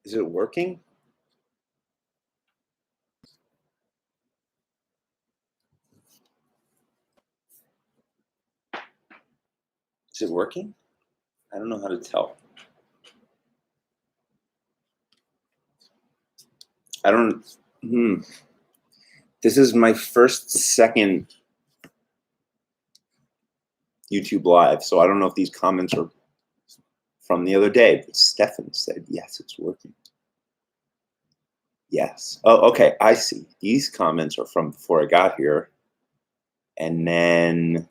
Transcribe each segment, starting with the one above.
Is it working? Is it working? I don't know how to tell. I don't. This is my second YouTube live, so I don't know if these comments are from the other day. But Stefan said, yes, it's working. Yes. Oh, okay. I see. These comments are from before I got here. And then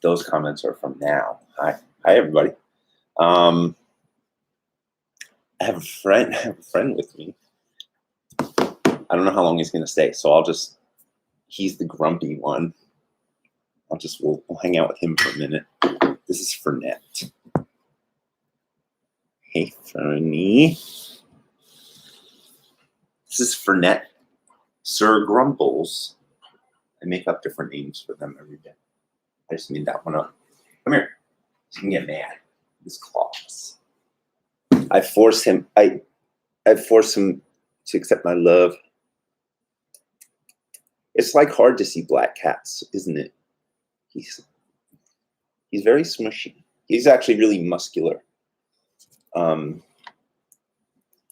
those comments are from now. Hi, everybody. I have a friend with me. I don't know how long he's going to stay, so he's the grumpy one. We'll hang out with him for a minute. This is Fernet. Hey, Fernie. This is Fernet. Sir Grumples. I make up different names for them every day. I just made that one up. Come here. You can get mad. His claws. I forced him to accept my love. It's like hard to see black cats, isn't it? He's very smushy. He's actually really muscular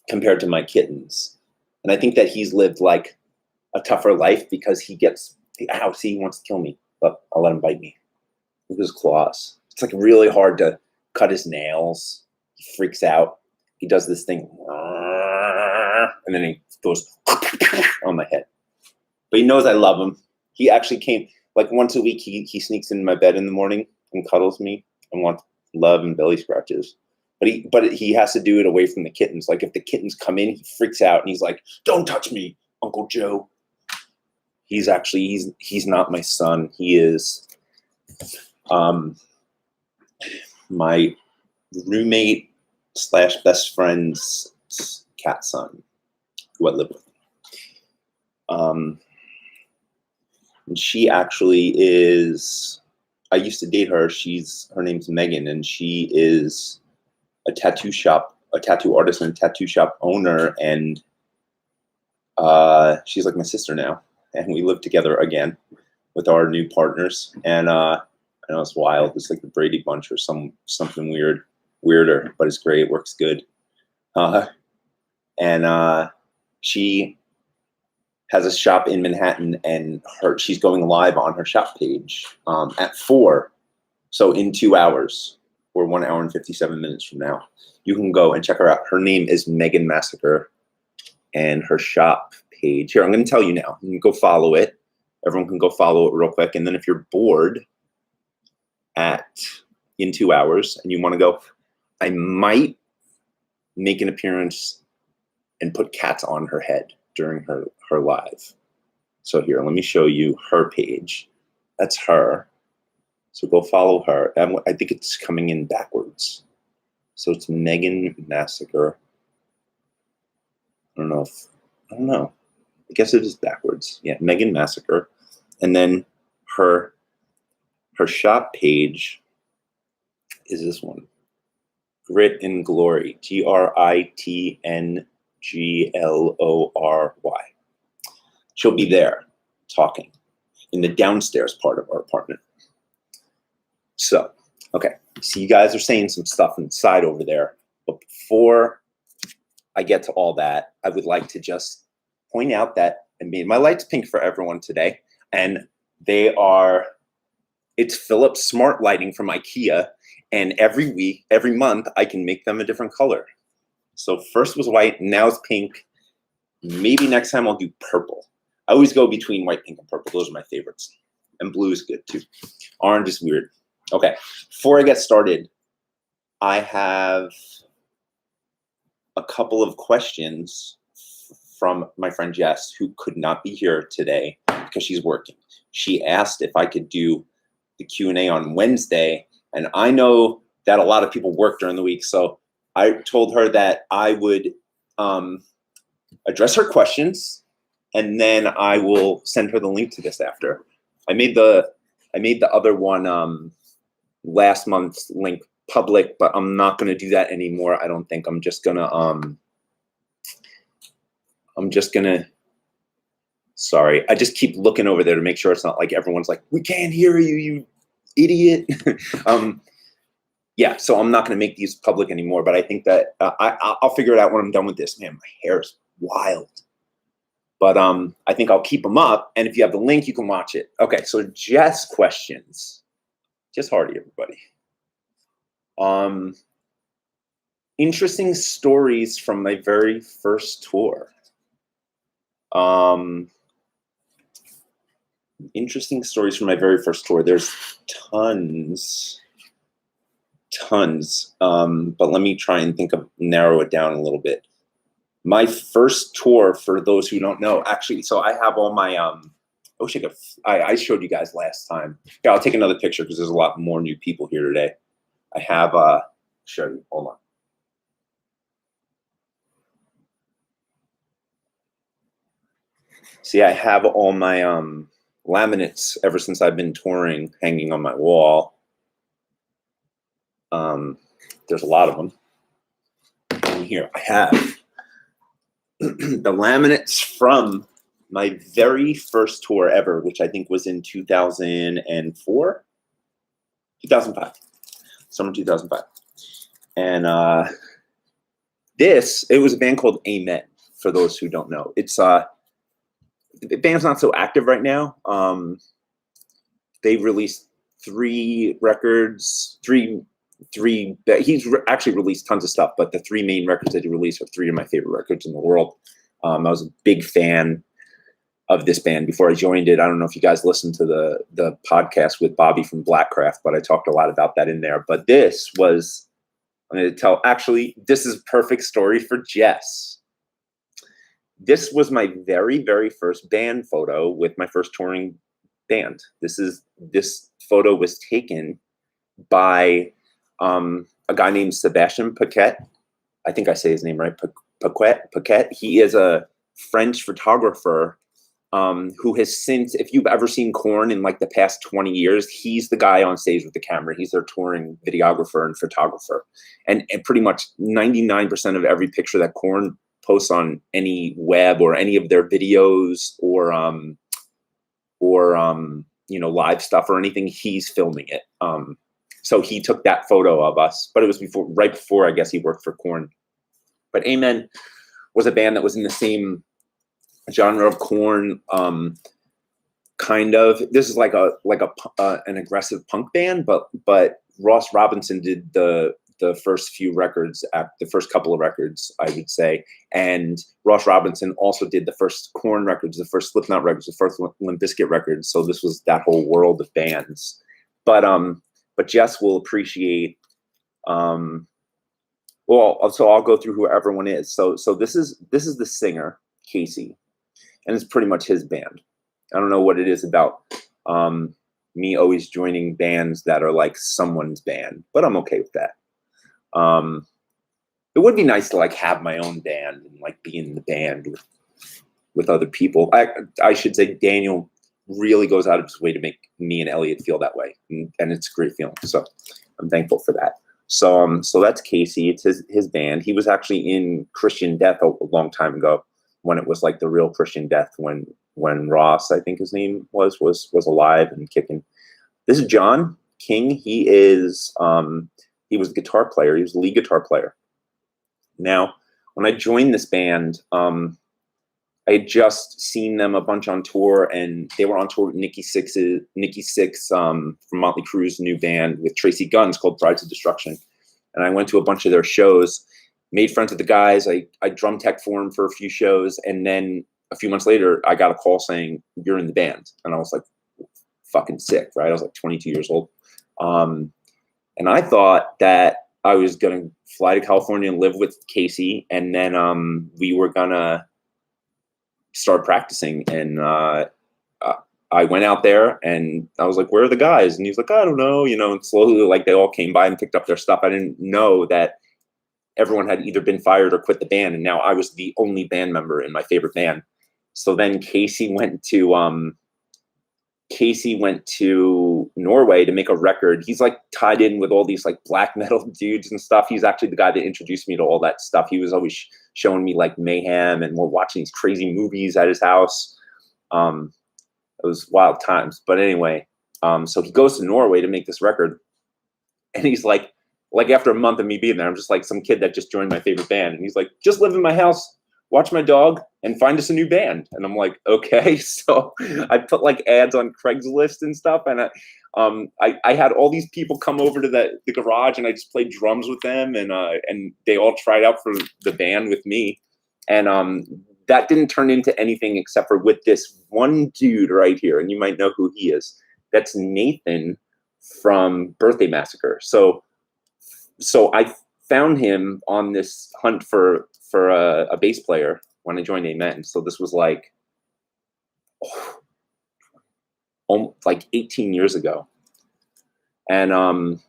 compared to my kittens. And I think that he's lived like a tougher life because he wants to kill me, but I'll let him bite me. Look at his claws. It's like really hard to cut his nails. He freaks out. He does this thing, and then he goes on my head. But he knows I love him. He actually came, like once a week, he sneaks in my bed in the morning and cuddles me and wants love and belly scratches. But he has to do it away from the kittens. Like if the kittens come in, he freaks out and he's like, "Don't touch me, Uncle Joe." He's not my son. He is my roommate / best friend's cat son, who I live with. And she actually is, I used to date her. Her name's Megan, and she is a tattoo artist and a tattoo shop owner. And she's like my sister now. And we live together again with our new partners. And I know it's wild. It's like the Brady Bunch or something weirder, but it's great. It works good. And she has a shop in Manhattan, and she's going live on her shop page at 4. So in 2 hours, or 1 hour and 57 minutes from now, you can go and check her out. Her name is Megan Massacre, and her shop page. Here, I'm going to tell you now. You can go follow it. Everyone can go follow it real quick. And then if you're bored in 2 hours and you want to go, I might make an appearance and put cats on her head during her live. So here, let me show you her page. That's her. So go follow her. I think it's coming in backwards. So it's Megan Massacre. I don't know. I guess it is backwards. Yeah, Megan Massacre. And then her shop page is this one. Grit and Glory. GRITNGLORY. She'll be there talking in the downstairs part of our apartment. So, okay. So you guys are saying some stuff inside over there. But before I get to all that, I would like to just point out that I made my lights pink for everyone today. And it's Philips Smart Lighting from IKEA. And every month, I can make them a different color. So first was white, now it's pink. Maybe next time I'll do purple. I always go between white, pink, and purple. Those are my favorites. And blue is good too. Orange is weird. Okay, before I get started, I have a couple of questions from my friend Jess, who could not be here today because she's working. She asked if I could do the Q&A on Wednesday, and I know that a lot of people work during the week, so I told her that I would address her questions, and then I will send her the link to this after. I made the other one last month's link public, but I'm not gonna do that anymore. I don't think. I'm just gonna sorry, I just keep looking over there to make sure it's not like everyone's like, we can't hear you, you idiot. Yeah, so I'm not gonna make these public anymore, but I think that I'll figure it out when I'm done with this. Man, my hair is wild. But I think I'll keep them up, and if you have the link, you can watch it. Okay, so Jess questions. Jess Hardy, everybody. Interesting stories from my very first tour. Interesting stories from my very first tour. There's tons. But let me try and narrow it down a little bit. My first tour, for those who don't know, actually, so I have all my, I wish I showed you guys last time. Yeah, I'll take another picture because there's a lot more new people here today. I have, show you, hold on. See, I have all my laminates ever since I've been touring hanging on my wall. There's a lot of them. And here I have the laminates from my very first tour ever, which I think was in 2004, 2005, summer 2005. And it was a band called Amen, for those who don't know. It's the band's not so active right now. They released 3 records, he's actually released tons of stuff, but the 3 main records that he released are 3 of my favorite records in the world. I was a big fan of this band before I joined it. I don't know if you guys listened to the podcast with Bobby from Blackcraft, but I talked a lot about that in there. But this was, I'm going to tell, actually, this is a perfect story for Jess. This was my very, very first band photo with my first touring band. This photo was taken by a guy named Sebastian Paquette. I think I say his name right, Paquette. He is a French photographer who has since, if you've ever seen Korn in like the past 20 years, he's the guy on stage with the camera. He's their touring videographer and photographer. And pretty much 99% of every picture that Korn posts on any web or any of their videos or live stuff or anything, he's filming it. So he took that photo of us, but it was right before I guess he worked for Korn. But Amen was a band that was in the same genre of Korn, kind of. This is like an aggressive punk band, but Ross Robinson did the first few records, the first couple of records, I would say, and Ross Robinson also did the first Korn records, the first Slipknot records, the first Limp Bizkit records. So this was that whole world of bands. But Jess will appreciate. So I'll go through who everyone is. So this is the singer, Casey, and it's pretty much his band. I don't know what it is about me always joining bands that are like someone's band, but I'm okay with that. It would be nice to like have my own band and like be in the band with other people. I should say Daniel really goes out of his way to make me and Elliot feel that way, and it's a great feeling. So I'm thankful for that. So that's Casey. It's his band. He was actually in Christian Death a long time ago, when it was like the real Christian Death, when Ross, I think his name was alive and kicking. This is John King. He was a guitar player. He was the lead guitar player. Now, when I joined this band, I had just seen them a bunch on tour, and they were on tour with Nikki Sixx from Motley Crue's new band with Tracy Guns called Brides of Destruction. And I went to a bunch of their shows, made friends with the guys. I drum tech for them for a few shows. And then a few months later, I got a call saying, "You're in the band." And I was like, fucking sick, right? I was like 22 years old. And I thought that I was going to fly to California and live with Casey. And then we were going to start practicing. And I went out there and I was like, "Where are the guys?" And he's like, "I don't know," and slowly like they all came by and picked up their stuff. I didn't know that everyone had either been fired or quit the band. And now I was the only band member in my favorite band. So then Casey went to to Norway to make a record. He's like tied in with all these like black metal dudes and stuff. He's actually the guy that introduced me to all that stuff. He was always showing me like Mayhem, and we're watching these crazy movies at his house. It was wild times. But anyway, so he goes to Norway to make this record, and he's like after a month of me being there, I'm just like some kid that just joined my favorite band, and he's like, just live in my house, watch my dog, and find us a new band. And I'm like, okay. So I put like ads on Craigslist and stuff, and I had all these people come over to the garage, and I just played drums with them, and they all tried out for the band with me, and that didn't turn into anything except for with this one dude right here, and you might know who he is. That's Nathan from Birthday Massacre. So I found him on this hunt for a bass player when I joined Amen. So this was like like 18 years ago, and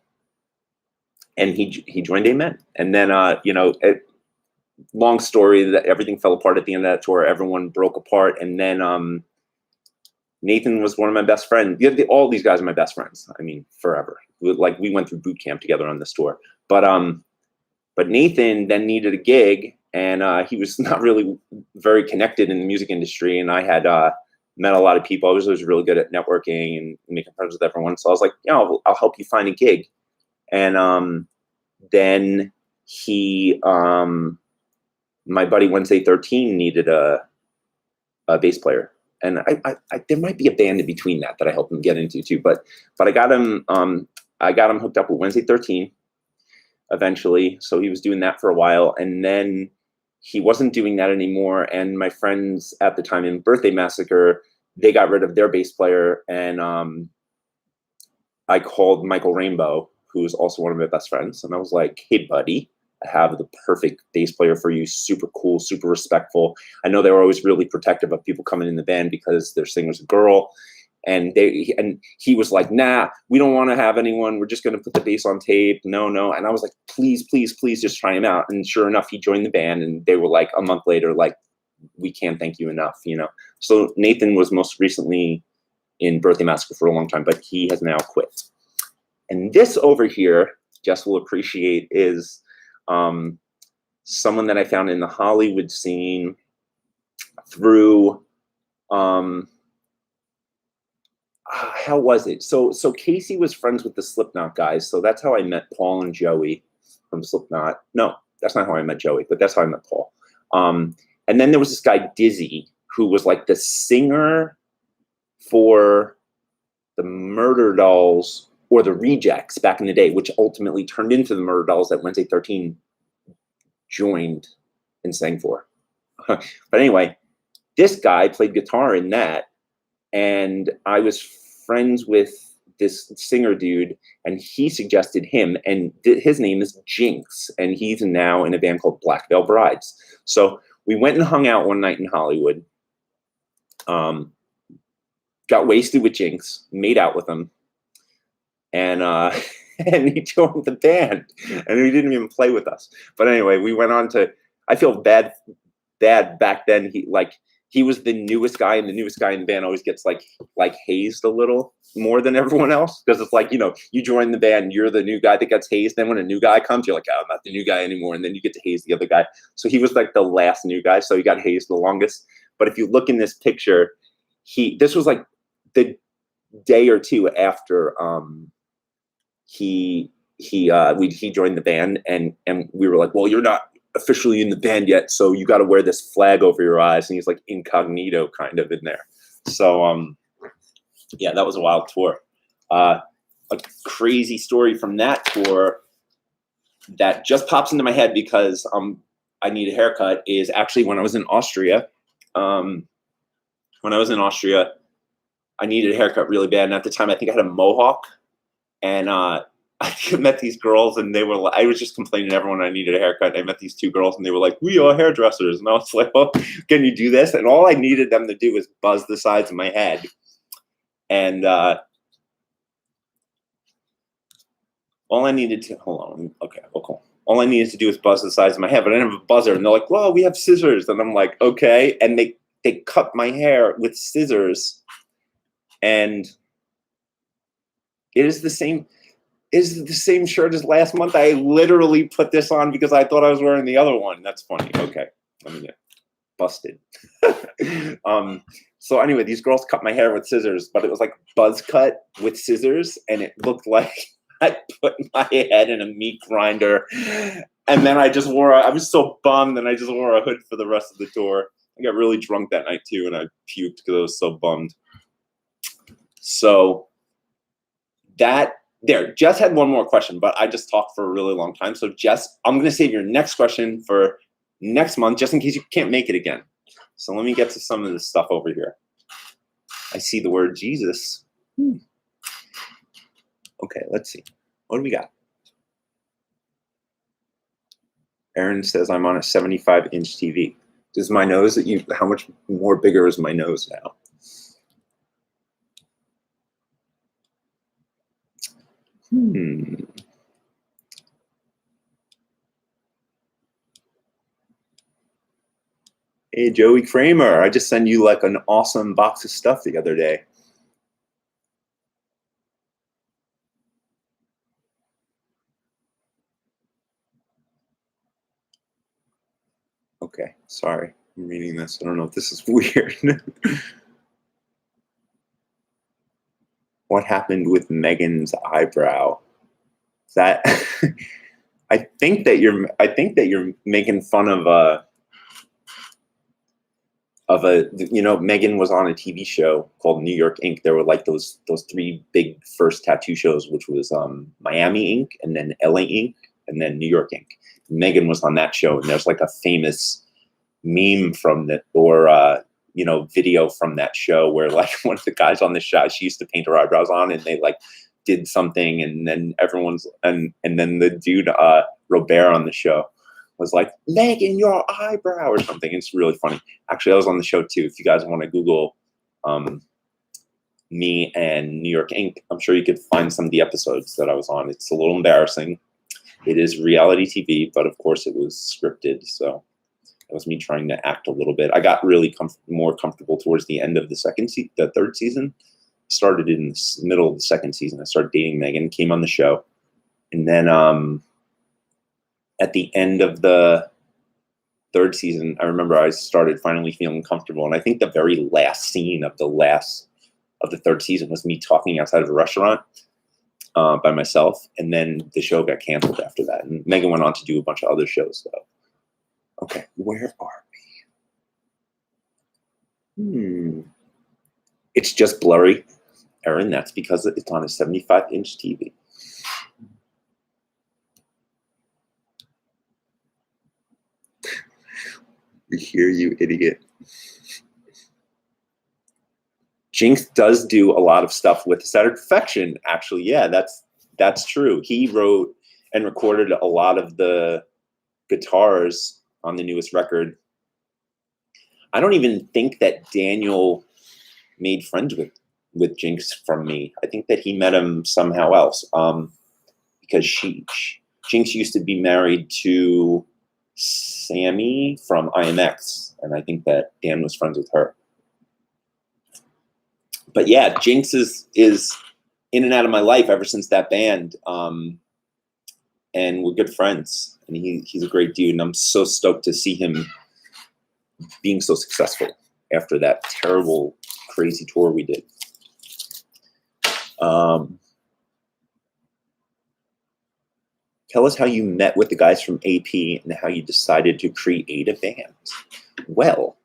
he joined Amen, and then long story that everything fell apart at the end of that tour. Everyone broke apart, and then Nathan was one of my best friends. All these guys are my best friends. I mean, forever. We went through boot camp together on this tour, but Nathan then needed a gig, and he was not really very connected in the music industry, and I had met a lot of people. I was really good at networking and making friends with everyone. So I was like, I'll help you find a gig. And then my buddy Wednesday 13 needed a bass player. And I there might be a band in between that I helped him get into too. But I got him hooked up with Wednesday 13 eventually. So he was doing that for a while, and then he wasn't doing that anymore. And my friends at the time in Birthday Massacre, they got rid of their bass player, and I called Michael Rainbow, who is also one of my best friends, and I was like, hey buddy, I have the perfect bass player for you. Super cool, super respectful. I know they were always really protective of people coming in the band because their singer's a girl. And he was like, nah, we don't want to have anyone. We're just going to put the bass on tape. No. And I was like, please, please, please just try him out. And sure enough, he joined the band, and they were like a month later, like, we can't thank you enough, So Nathan was most recently in Birthday Massacre for a long time, but he has now quit. And this over here, Jess will appreciate, is someone that I found in the Hollywood scene through, how was it? So Casey was friends with the Slipknot guys. So that's how I met Paul and Joey from Slipknot. No, that's not how I met Joey, but that's how I met Paul. And then there was this guy, Dizzy, who was like the singer for the Murder Dolls or the Rejects back in the day, which ultimately turned into the Murder Dolls that Wednesday 13 joined and sang for. But anyway, this guy played guitar in that, and I was friends with this singer dude, and he suggested him, and his name is Jinx, and he's now in a band called Black Veil Brides. So we went and hung out one night in Hollywood, got wasted with Jinx, made out with him, and and he joined the band, and he didn't even play with us. But anyway, we went on to, I feel bad back then. He was the newest guy, and the newest guy in the band always gets like hazed a little more than everyone else, because it's like, you join the band, you're the new guy that gets hazed. Then when a new guy comes, you're like, oh, I'm not the new guy anymore. And then you get to haze the other guy. So he was like the last new guy. So he got hazed the longest. But if you look in this picture, this was like the day or two after he joined the band, and we were like, well, you're not officially in the band yet, so you got to wear this flag over your eyes. And he's like incognito kind of in there. So yeah, that was a wild tour. A crazy story from that tour that just pops into my head because I need a haircut is actually when I was in Austria. When I was in Austria, I needed a haircut really bad, and at the time I think I had a mohawk, and I met these girls, and they were. I was just complaining to everyone I needed a haircut. I met these two girls, and they were like, "We are hairdressers," and I was like, "Well, can you do this?" And all I needed them to do was buzz the sides of my head, and all I needed to hold on. Okay, well, cool. All I needed to do was buzz the sides of my head, but I didn't have a buzzer. And they're like, "Well, we have scissors," and I'm like, "Okay." And they cut my hair with scissors, and It is the same. Is the same shirt as last month. I literally put this on because I thought I was wearing the other one. That's funny. Okay, let me get busted. So anyway, these girls cut my hair with scissors, but it was like buzz cut with scissors, and it looked like I put my head in a meat grinder. And then I was so bummed, and I just wore a hood for the rest of the tour. I got really drunk that night too, and I puked because I was so bummed. So Jess had one more question, but I just talked for a really long time. So Jess, I'm going to save your next question for next month, just in case you can't make it again. So let me get to some of this stuff over here. I see the word Jesus. Okay, let's see. What do we got? Aaron says I'm on a 75-inch TV. Does my nose, how much more bigger is my nose now? Hey, Joey Kramer, I just sent you like an awesome box of stuff the other day. Okay, sorry, I'm reading this. I don't know if this is weird. What happened with Megan's eyebrow? That I think that you're making fun of Megan was on a TV show called New York Ink. There were like those three big first tattoo shows, which was Miami Ink, and then LA Ink, and then New York Ink. Megan was on that show, and there's like a famous meme from that, or video from that show where like one of the guys on the show, she used to paint her eyebrows on, and they like did something, and then and then the dude Robert on the show was like, Megan, your eyebrow or something. It's really funny. Actually, I was on the show too. If you guys want to Google me and New York Ink, I'm sure you could find some of the episodes that I was on. It's a little embarrassing. It is reality TV, but of course it was scripted. So it was me trying to act a little bit. I got really more comfortable towards the end of the third season. Started in the middle of the second season. I started dating Megan, came on the show. And then at the end of the third season, I remember I started finally feeling comfortable. And I think the very last scene of the third season was me talking outside of a restaurant by myself. And then the show got canceled after that. And Megan went on to do a bunch of other shows, though. Okay, where are we? It's just blurry, Aaron. That's because it's on a 75-inch TV. We hear you, idiot. Jinx does do a lot of stuff with Aesthetic Perfection, actually. Yeah, that's true. He wrote and recorded a lot of the guitars on the newest record. I don't even think that Daniel made friends with Jinx from me. I think that he met him somehow else. Because Jinx used to be married to Sammy from IMX, and I think that Dan was friends with her. But yeah, Jinx is in and out of my life ever since that band, and we're good friends. And he's a great dude, and I'm so stoked to see him being so successful after that terrible, crazy tour we did. Tell us how you met with the guys from AP and how you decided to create a band. Well,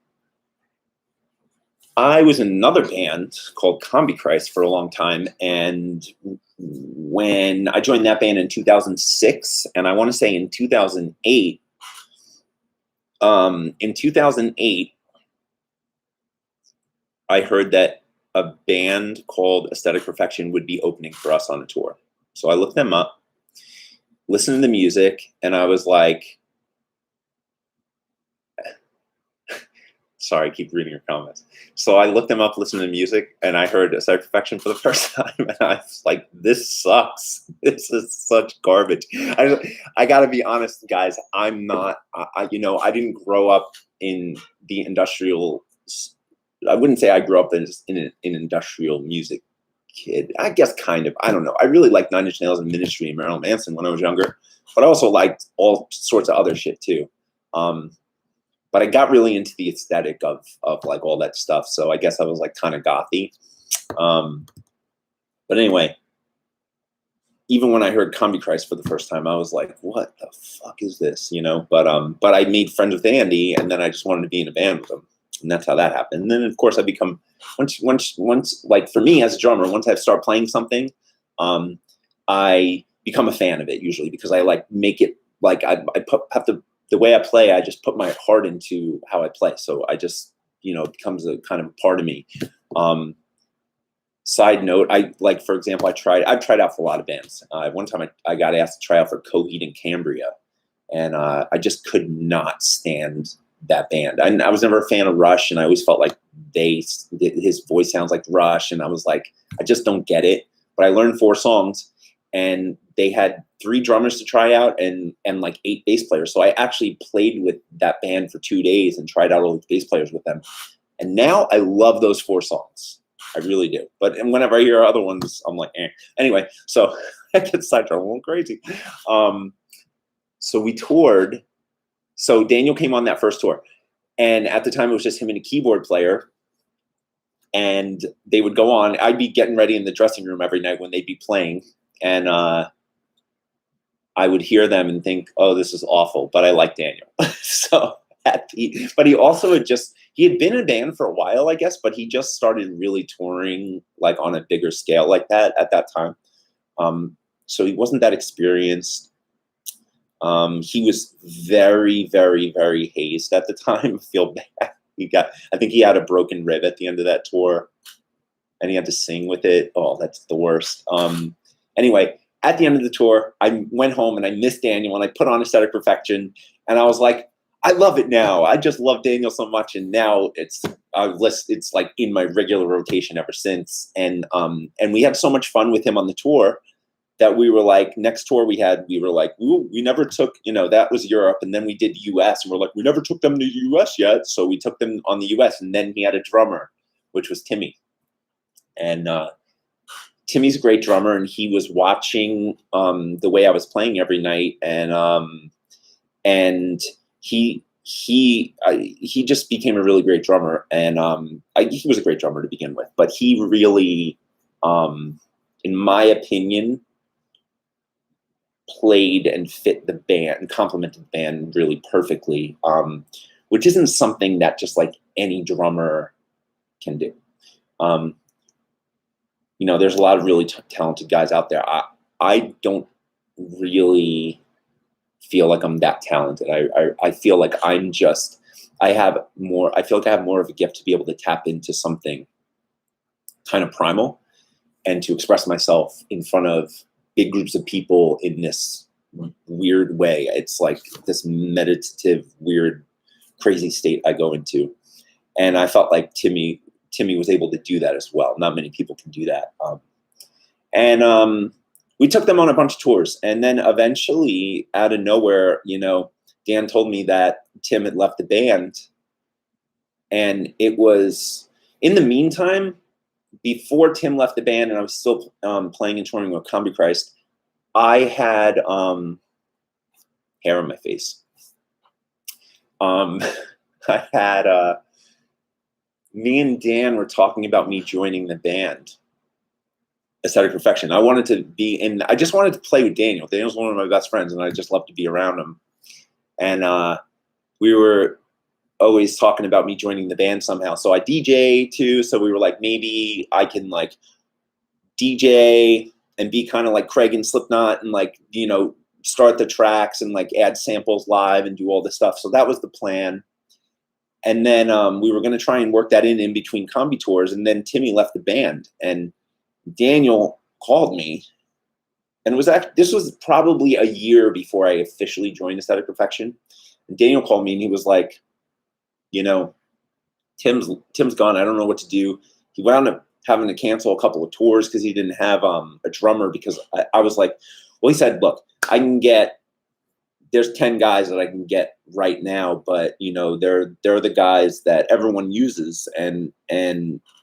I was in another band called Combi Christ for a long time, and when I joined that band in 2006, and I want to say in 2008, I heard that a band called Aesthetic Perfection would be opening for us on a tour. So I looked them up, listened to the music, and I was like, sorry, I keep reading your comments. So I looked them up, listened to the music, and I heard Aesthetic Perfection for the first time, and I was like, this sucks. This is such garbage. I gotta be honest, guys, I'm not, I didn't grow up in the industrial, I wouldn't say I grew up in industrial music kid. I guess kind of. I don't know. I really liked Nine Inch Nails and Ministry and Marilyn Manson when I was younger, but I also liked all sorts of other shit too. But I got really into the aesthetic of like all that stuff. So I guess I was like kind of gothy. But anyway, even when I heard Combi Christ for the first time, I was like, what the fuck is this? You know, but I made friends with Andy, and then I just wanted to be in a band with him. And that's how that happened. And then of course I become, once like for me as a drummer, once I start playing something, I become a fan of it usually, because I like make it like the way I play, I just put my heart into how I play. So I just, you know, it becomes a kind of part of me. Side note, for example, I've tried out for a lot of bands. One time I got asked to try out for Coheed and Cambria, and I just could not stand that band. I was never a fan of Rush, and I always felt like his voice sounds like Rush, and I was like, I just don't get it. But I learned 4 songs, and they had 3 drummers to try out and like 8 bass players. So I actually played with that band for 2 days and tried out all the bass players with them. And now I love those 4 songs. I really do. But whenever I hear other ones, I'm like, eh. Anyway, so I get sidetracked. I'm going crazy. So we toured. So Daniel came on that first tour. And at the time, it was just him and a keyboard player. And they would go on. I'd be getting ready in the dressing room every night when they'd be playing. And I would hear them and think, oh, this is awful. But I like Daniel. But he also he had been in a band for a while, I guess, but he just started really touring like on a bigger scale like that at that time. So he wasn't that experienced. He was very, very, very hazed at the time. I feel bad. I think he had a broken rib at the end of that tour, and he had to sing with it. Oh, that's the worst. Anyway, at the end of the tour, I went home and I missed Daniel, and I put on Aesthetic Perfection, and I was like, I love it now. I just love Daniel so much, and now it's like in my regular rotation ever since. And we had so much fun with him on the tour that we were like, next tour we were like, ooh, we never took, you know, that was Europe, and then we did US, and we're like, we never took them to the US yet, so we took them on the US, and then he had a drummer, which was Timmy, and Timmy's a great drummer, and he was watching the way I was playing every night, and he just became a really great drummer, and he was a great drummer to begin with, but he really, in my opinion, played and fit the band and complemented the band really perfectly, which isn't something that just like any drummer can do. You know, there's a lot of really talented guys out there. I don't really feel like I'm that talented. I feel like I feel like I have more of a gift to be able to tap into something kind of primal and to express myself in front of big groups of people in this weird way. It's like this meditative, weird, crazy state I go into. And I felt like Timmy was able to do that as well. Not many people can do that. We took them on a bunch of tours, and then eventually, out of nowhere, you know, Dan told me that Tim had left the band, and it was in the meantime, before Tim left the band, and I was still playing and touring with Combi Christ, I had hair on my face. I had me and Dan were talking about me joining the band Aesthetic Perfection. I wanted to be in, I just wanted to play with Daniel. Daniel's one of my best friends, and I just love to be around him. And we were always talking about me joining the band somehow. So I DJ too. So we were like, maybe I can like DJ and be kind of like Craig and Slipknot and like, you know, start the tracks and like add samples live and do all this stuff. So that was the plan. And then we were going to try and work that in between Combi tours. And then Timmy left the band, and Daniel called me, and this was probably a year before I officially joined Aesthetic Perfection. And Daniel called me, and he was like, you know, Tim's gone. I don't know what to do. He wound up having to cancel a couple of tours because he didn't have a drummer, because I was like, well, he said, look, there's 10 guys that I can get right now, but you know, they're the guys that everyone uses, and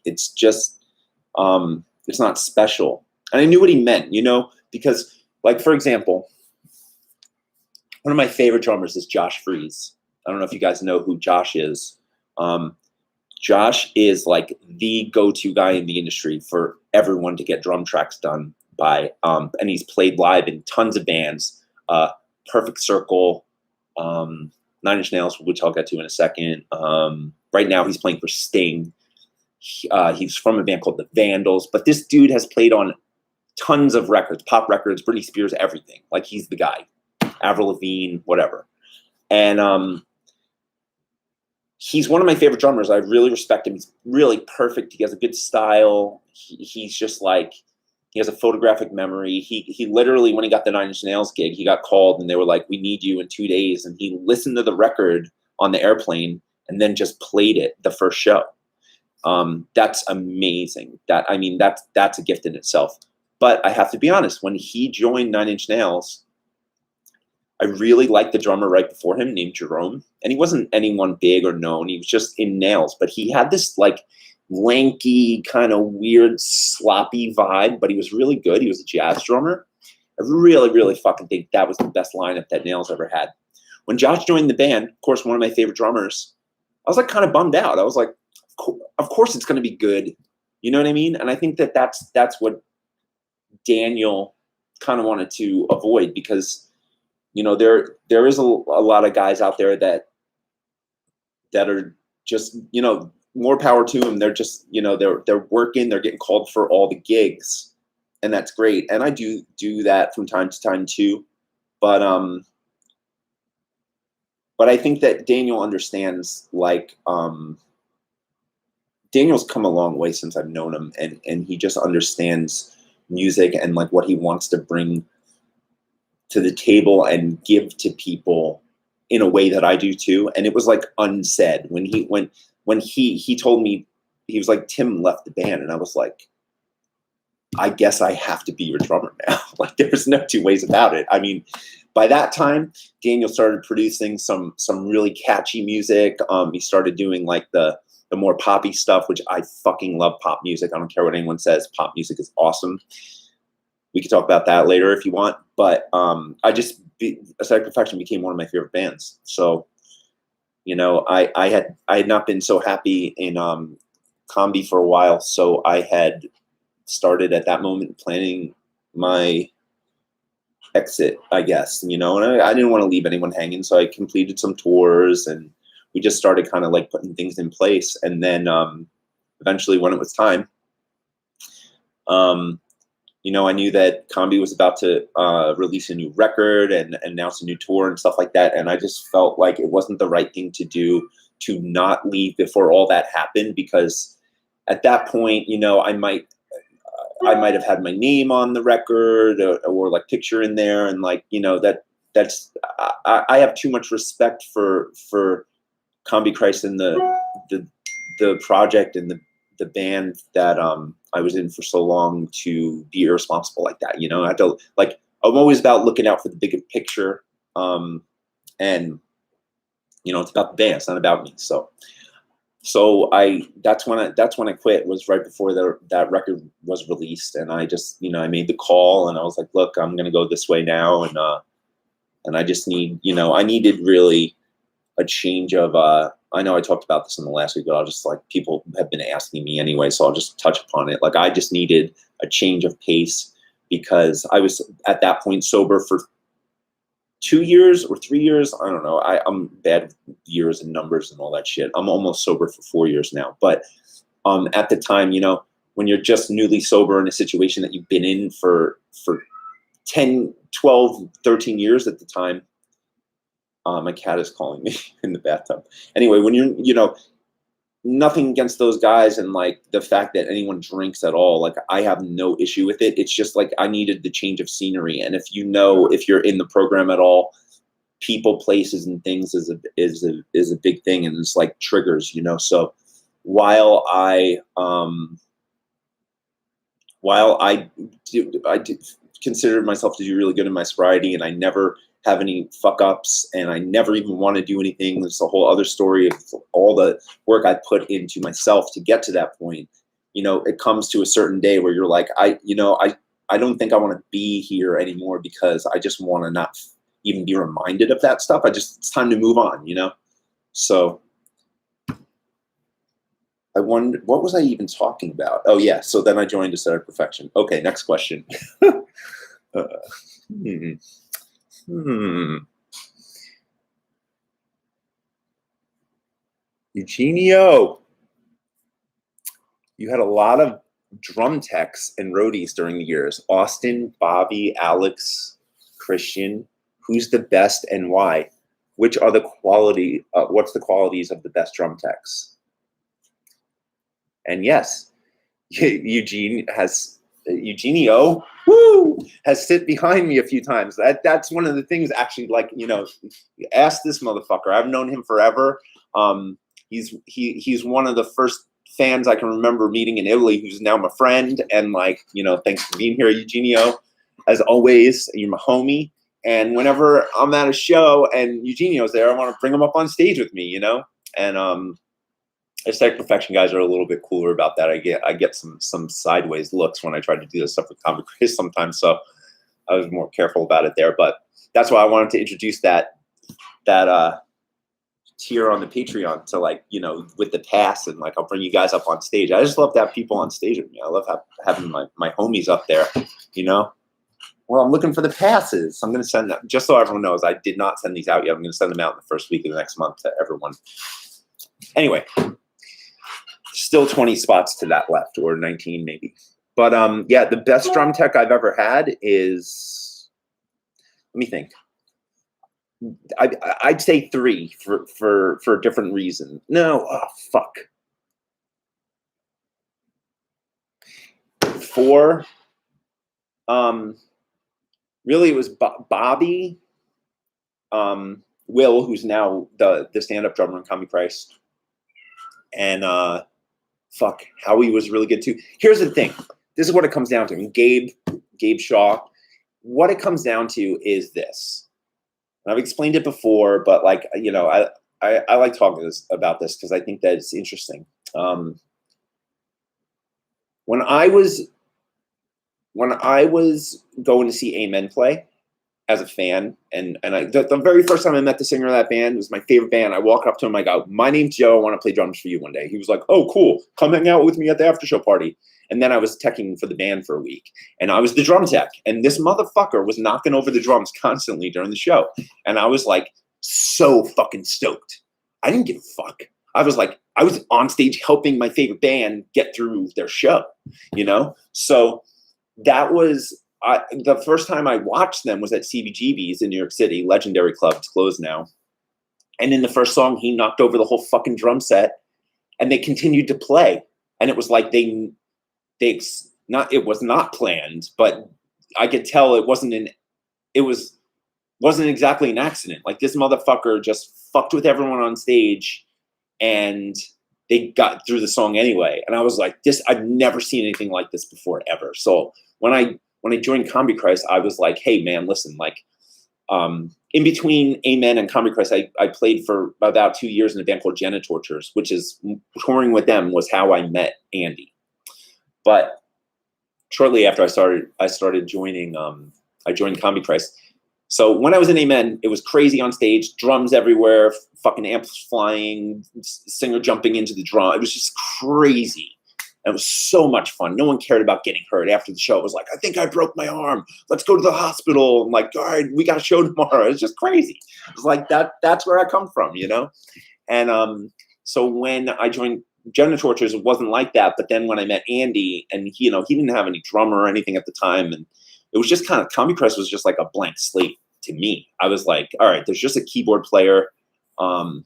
it's just It's not special. And I knew what he meant, you know, because like, for example, one of my favorite drummers is Josh Freese. I don't know if you guys know who Josh is. Josh is like the go-to guy in the industry for everyone to get drum tracks done by. And he's played live in tons of bands. Perfect Circle, Nine Inch Nails, which I'll get to in a second. Right now he's playing for Sting. He's from a band called The Vandals. But this dude has played on tons of records, pop records, Britney Spears, everything. Like, he's the guy. Avril Lavigne, whatever. And he's one of my favorite drummers. I really respect him. He's really perfect. He has a good style. He's just like, he has a photographic memory. He literally, when he got the Nine Inch Nails gig, he got called and they were like, we need you in 2 days. And he listened to the record on the airplane and then just played it the first show. That's amazing. That's a gift in itself. But I have to be honest, when he joined Nine Inch Nails, I really liked the drummer right before him named Jerome. And he wasn't anyone big or known. He was just in Nails. But he had this like lanky, kind of weird, sloppy vibe. But he was really good. He was a jazz drummer. I really, really fucking think that was the best lineup that Nails ever had. When Josh joined the band, of course, one of my favorite drummers, I was like kind of bummed out. I was like, of course it's going to be good. You know what I mean? And I think that that's what Daniel kind of wanted to avoid, because you know, there is a lot of guys out there that are just, you know, more power to them. They're just, you know, they're working, they're getting called for all the gigs, and that's great. And I do that from time to time too. But I think that Daniel understands, like, Daniel's come a long way since I've known him, and he just understands music and like what he wants to bring to the table and give to people in a way that I do too. And it was like unsaid when he told me, he was like, Tim left the band. And I was like, I guess I have to be your drummer now. Like, there's no two ways about it. I mean, by that time, Daniel started producing some really catchy music. He started doing like the more poppy stuff, which I fucking love pop music. I don't care what anyone says. Pop music is awesome. We could talk about that later if you want. But Aesthetic Perfection became one of my favorite bands. So, you know, I had not been so happy in Combi for a while. So I had started at that moment planning my exit, I guess, you know, and I didn't want to leave anyone hanging. So I completed some tours and we just started kind of like putting things in place. And then eventually when it was time, you know, I knew that Combi was about to release a new record and announce a new tour and stuff like that. And I just felt like it wasn't the right thing to do to not leave before all that happened, because at that point, you know, I might have had my name on the record or like picture in there. And like, you know, I have too much respect for Combichrist and the project and the band that I was in for so long to be irresponsible like that. You know, I'm always about looking out for the bigger picture. And you know, it's about the band, it's not about me. So that's when I quit, was right before that record was released. And I just, you know, I made the call and I was like, look, I'm going to go this way now. And I just need, you know, I needed really a change of, I know I talked about this in the last week, but I'll just, like, people have been asking me anyway, so I'll just touch upon it. Like, I just needed a change of pace, because I was at that point sober for 2 years or 3 years. I don't know. I'm bad with years and numbers and all that shit. I'm almost sober for 4 years now. But at the time, you know, when you're just newly sober in a situation that you've been in for 10, 12, 13 years at the time, my cat is calling me in the bathtub. Anyway, when you're, you know, nothing against those guys and like the fact that anyone drinks at all, like, I have no issue with it. It's just like I needed the change of scenery. And if you're in the program at all, people, places, and things is a big thing, and it's like triggers, you know. So while I considered myself to do really good in my sobriety, and I never have any fuck ups, and I never even want to do anything. There's a whole other story of all the work I put into myself to get to that point. it comes to a certain day where you're like, I don't think I want to be here anymore because I just want to not even be reminded of that stuff. It's time to move on, So I wonder, what was I even talking about? Oh yeah, so then I joined Aesthetic Perfection. Okay, next question. Eugenio, you had a lot of drum techs and roadies during the years. Austin, Bobby, Alex, Christian. Who's the best and why? Which are the what's the qualities of the best drum techs? And yes, Eugenio has sit behind me a few times. That's one of the things, actually, like, ask this motherfucker. I've known him forever. He's one of the first fans I can remember meeting in Italy, who's now my friend. And like, thanks for being here, Eugenio. As always, you're my homie. And whenever I'm at a show and Eugenio's there, I want to bring him up on stage with me, And Aesthetic Perfection guys are a little bit cooler about that. I get some sideways looks when I try to do this stuff with Comic Chris sometimes, so I was more careful about it there. But that's why I wanted to introduce that tier on the Patreon to, like, with the pass, and like I'll bring you guys up on stage. I just love to have people on stage with me. I love having my homies up there, Well, I'm looking for the passes. I'm going to send them, just so everyone knows, I did not send these out yet. I'm going to send them out in the first week of the next month to everyone. Anyway, still 20 spots to that left, or 19 maybe. But yeah, the best drum tech I've ever had is, let me think. I'd say 3 for a different reason. No, oh, fuck. 4. Really, it was Bobby, Will, who's now the stand-up drummer in Comic Christ, and Howie was really good too. Here's the thing. This is what it comes down to. I mean, Gabe Shaw. What it comes down to is this. And I've explained it before, but like, I like talking about this because I think that it's interesting. When I was going to see Amen play as a fan, and the very first time I met the singer of that band, it was my favorite band. I walk up to him, I go, "My name's Joe. I want to play drums for you one day." He was like, "Oh, cool. Come hang out with me at the after show party." And then I was teching for the band for a week, and I was the drum tech. And this motherfucker was knocking over the drums constantly during the show, and I was like so fucking stoked. I didn't give a fuck. I was on stage helping my favorite band get through their show, So that was the first time I watched them was at CBGB's in New York City, legendary club. It's closed now. And in the first song, he knocked over the whole fucking drum set, and they continued to play. And it was like it was not planned, but I could tell it wasn't exactly an accident. Like, this motherfucker just fucked with everyone on stage, and they got through the song anyway. And I was like, I've never seen anything like this before, ever. So when I joined Combi Christ, I was like, hey man, listen, like, in between Amen and Combi Christ, I played for about 2 years in a band called Genitortures, which is, touring with them was how I met Andy. But shortly after I started joining, I joined Combi Christ. So when I was in Amen, it was crazy on stage, drums everywhere, fucking amps flying, singer jumping into the drum. It was just crazy. And it was so much fun. No one cared about getting hurt. After the show, it was like, I think I broke my arm. Let's go to the hospital. I'm like, all right, we got a show tomorrow. It's just crazy. It was like, that's where I come from, And so when I joined Genitortures, it wasn't like that. But then when I met Andy, and he didn't have any drummer or anything at the time, and it was just kind of, Combi Christ was just like a blank slate to me. I was like, all right, there's just a keyboard player, and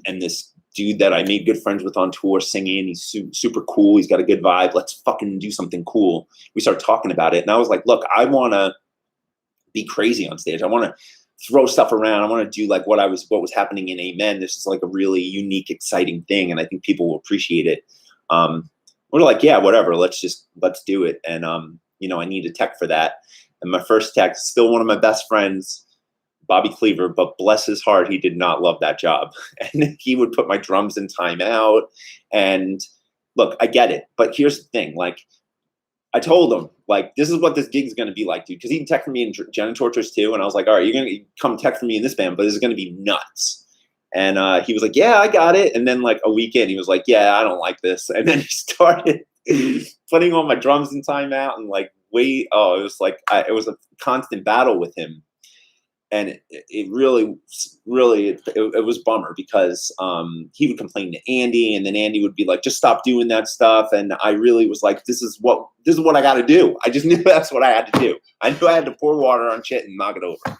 this dude that I made good friends with on tour singing. He's super cool. He's got a good vibe. Let's fucking do something cool. We started talking about it, and I was like, look, I want to be crazy on stage. I want to throw stuff around. I want to do like what was happening in Amen. This is like a really unique, exciting thing, and I think people will appreciate it. We're like, yeah, whatever. Let's do it. And I need a tech for that. And my first tech, still one of my best friends, Bobby Cleaver, but bless his heart, he did not love that job. And he would put my drums in timeout, and look, I get it, but here's the thing, like, I told him, like, this is what this gig's gonna be like, dude. Because he texted me in Gen Torturers too, and I was like, all right, you're gonna come text me in this band, but this is gonna be nuts. And he was like, yeah, I got it. And then like a week in, he was like, yeah, I don't like this. And then he started putting all my drums in timeout and like, it was a constant battle with him. And it really it was bummer because he would complain to Andy, and then Andy would be like, just stop doing that stuff. And I really was like, this is what I got to do. I just knew that's what I had to do. I knew I had to pour water on shit and knock it over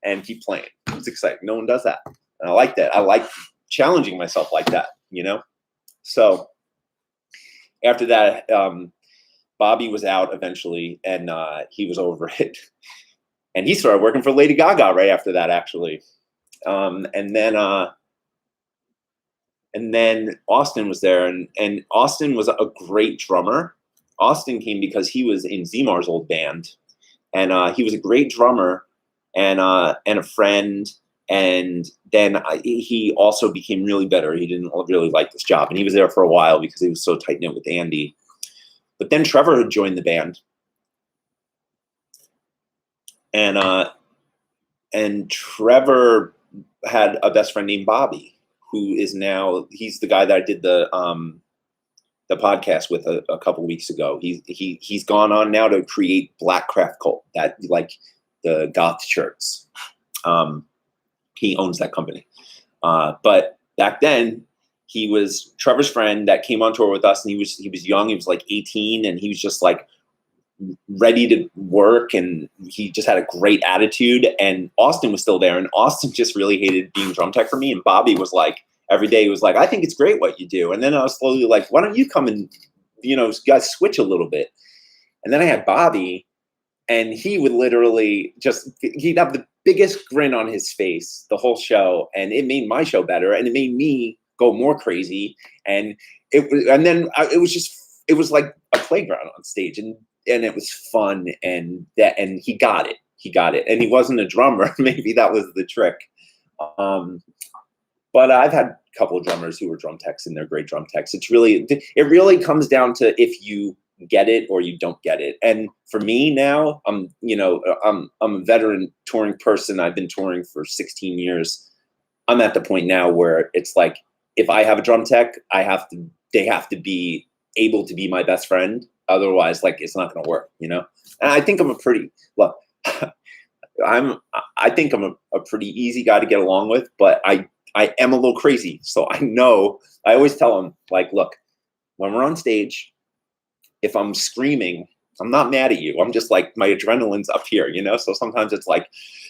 and keep playing. It was exciting. No one does that. And I like that. I like challenging myself like that, you know? So after that, Bobby was out eventually, and he was over it. And he started working for Lady Gaga right after that, actually. And then Austin was there, and Austin was a great drummer. Austin came because he was in Zemar's old band, and he was a great drummer and a friend. And then he also became really better. He didn't really like this job, and he was there for a while because he was so tight knit with Andy. But then Trevor had joined the band, and Trevor had a best friend named Bobby, who is now, he's the guy that I did the podcast with a couple weeks ago. He's gone on now to create Black Craft Cult, that like the goth shirts. He owns that company. But back then, he was Trevor's friend that came on tour with us, and he was young. He was like 18, and he was just like ready to work, and he just had a great attitude. And Austin was still there, and Austin just really hated being drum tech for me. And Bobby was like, every day he was like, I think it's great what you do. And then I was slowly like, why don't you come and, guys switch a little bit. And then I had Bobby, and he would literally he'd have the biggest grin on his face the whole show. And it made my show better, and it made me go more crazy. And it was like a playground on stage, and it was fun, and he got it. And he wasn't a drummer. Maybe that was the trick. But I've had a couple of drummers who were drum techs, and they're great drum techs. It really comes down to if you get it or you don't get it. And for me now, I'm a veteran touring person. I've been touring for 16 years. I'm at the point now where it's like, if I have a drum tech, they have to be able to be my best friend. Otherwise, like, it's not going to work, And I think I'm I think I'm a pretty easy guy to get along with, but I am a little crazy. So I always tell them, like, look, when we're on stage, if I'm screaming, I'm not mad at you. I'm just like, my adrenaline's up here, So sometimes it's like,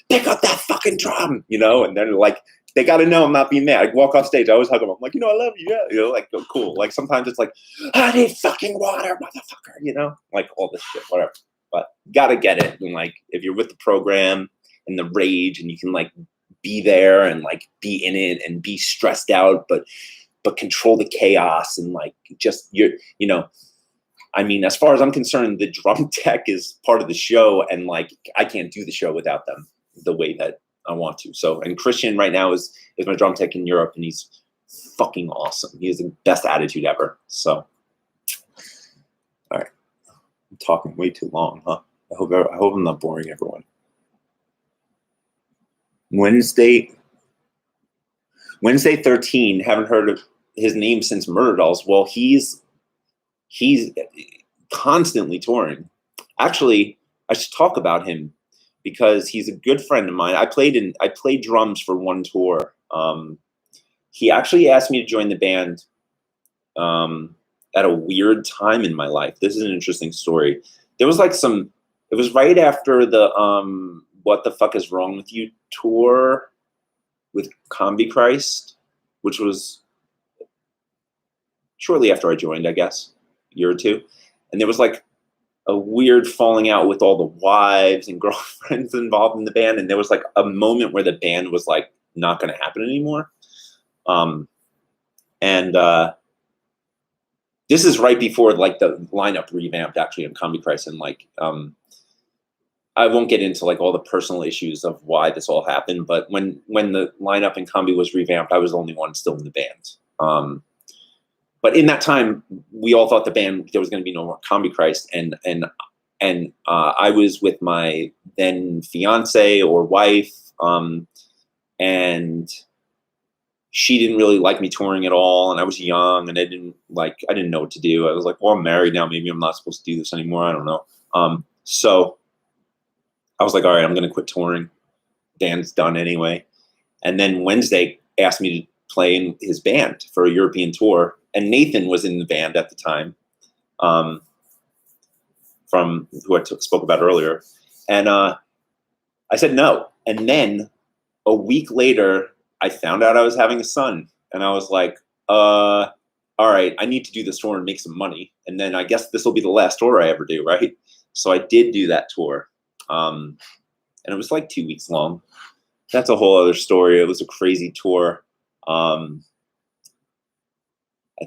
pick up that fucking drum, and then like, they got to know I'm not being mad. I walk off stage, I always hug them. I'm like, I love you, yeah. Like, oh, cool. Like, sometimes it's like, I need fucking water, motherfucker, like all this shit, whatever. But you got to get it. And like, if you're with the program and the rage, and you can like be there and like be in it and be stressed out, but control the chaos, and like, just I mean, as far as I'm concerned, the drum tech is part of the show, and like, I can't do the show without them the way that I want to. So, and Christian right now is my drum tech in Europe, and he's fucking awesome. He has the best attitude ever. So, all right, I'm talking way too long, huh? I hope I'm not boring everyone. Wednesday 13. Haven't heard of his name since Murder Dolls. Well, he's constantly touring. Actually, I should talk about him because he's a good friend of mine. I played drums for one tour. He actually asked me to join the band at a weird time in my life. This is an interesting story. There was like it was right after the What the Fuck Is Wrong With You tour with Combichrist, which was shortly after I joined, I guess, a year or two. And there was like a weird falling out with all the wives and girlfriends involved in the band. And there was like a moment where the band was like not going to happen anymore. This is right before like the lineup revamped actually on Combichrist. And like, I won't get into like all the personal issues of why this all happened, but when the lineup in Combi was revamped, I was the only one still in the band. but in that time, we all thought the band, there was going to be no more Combi Christ, and I was with my then fiance or wife, and she didn't really like me touring at all, and I was young, and I didn't know what to do. I was like, well, I'm married now, maybe I'm not supposed to do this anymore. I don't know. So I was like, all right, I'm going to quit touring. Band's done anyway. And then Wednesday asked me to play in his band for a European tour, and Nathan was in the band at the time, from who I spoke about earlier, and I said no. And then a week later, I found out I was having a son, and I was like, all right, I need to do this tour and make some money, and then I guess this will be the last tour I ever do, right? So I did do that tour, and it was like 2 weeks long. That's a whole other story. It was a crazy tour. I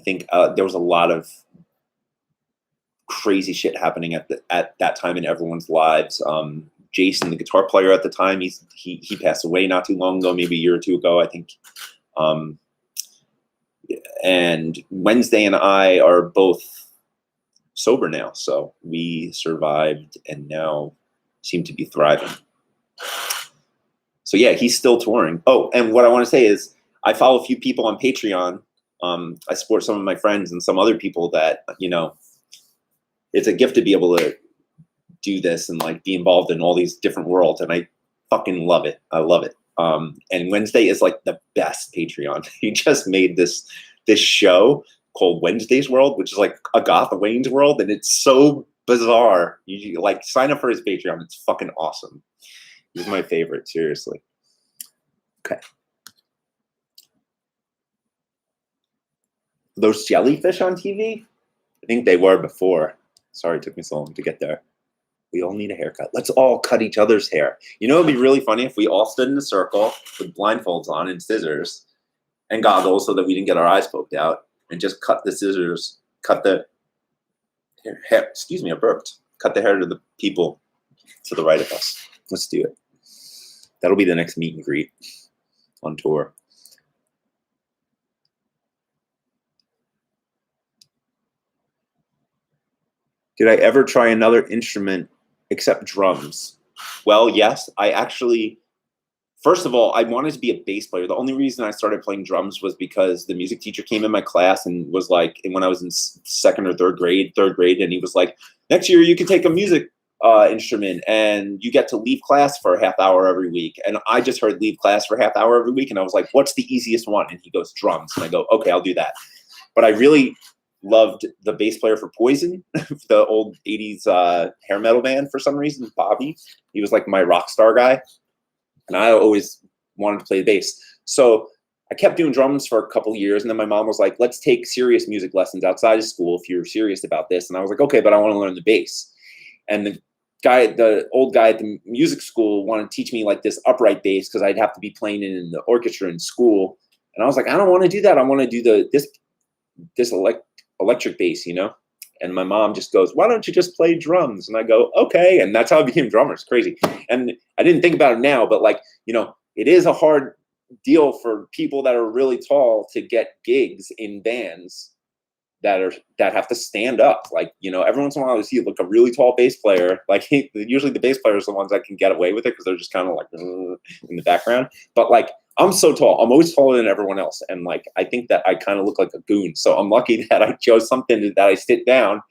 think there was a lot of crazy shit happening at that time in everyone's lives. Jason, the guitar player at the time, he passed away not too long ago, maybe a year or two ago, I think. And Wednesday and I are both sober now, so we survived and now seem to be thriving. So yeah, he's still touring. Oh, and what I want to say is I follow a few people on Patreon. I support some of my friends and some other people that, it's a gift to be able to do this and like be involved in all these different worlds, and I fucking love it. I love it. And Wednesday is like the best Patreon. He just made this show called Wednesday's World, which is like a Goth Wayne's World, and it's so bizarre. You like sign up for his Patreon. It's fucking awesome. He's my favorite, seriously. Okay. Those jellyfish on TV? I think they were before. Sorry, it took me so long to get there. We all need a haircut. Let's all cut each other's hair. You know, it'd be really funny if we all stood in a circle with blindfolds on and scissors and goggles so that we didn't get our eyes poked out, and just cut the hair. Excuse me, I burped. Cut the hair to the people to the right of us. Let's do it. That'll be the next meet and greet on tour. Did I ever try another instrument except drums? Well, yes. I actually, first of all, I wanted to be a bass player. The only reason I started playing drums was because the music teacher came in my class and was like, and when I was in second or third grade, and he was like, next year you can take a music instrument and you get to leave class for a half hour every week. And I just heard leave class for a half hour every week, and I was like, what's the easiest one? And he goes, drums. And I go, okay, I'll do that. But I really loved the bass player for Poison, the old 80s hair metal band, for some reason, Bobby. He was like my rock star guy, and I always wanted to play bass. So I kept doing drums for a couple of years, and then my mom was like, let's take serious music lessons outside of school if you're serious about this. And I was like, okay, but I want to learn the bass. And the old guy at the music school wanted to teach me like this upright bass because I'd have to be playing it in the orchestra in school. And I was like, I don't want to do that. I want to do this electric bass, And my mom just goes, why don't you just play drums? And I go, okay. And that's how I became drummer. It's crazy. And I didn't think about it now, but it is a hard deal for people that are really tall to get gigs in bands that have to stand up. Every once in a while I see like a really tall bass player. Usually the bass players are the ones that can get away with it because they're just kind of like in the background. But I'm so tall. I'm always taller than everyone else. And I think that I kind of look like a goon. So I'm lucky that I chose something that I sit down,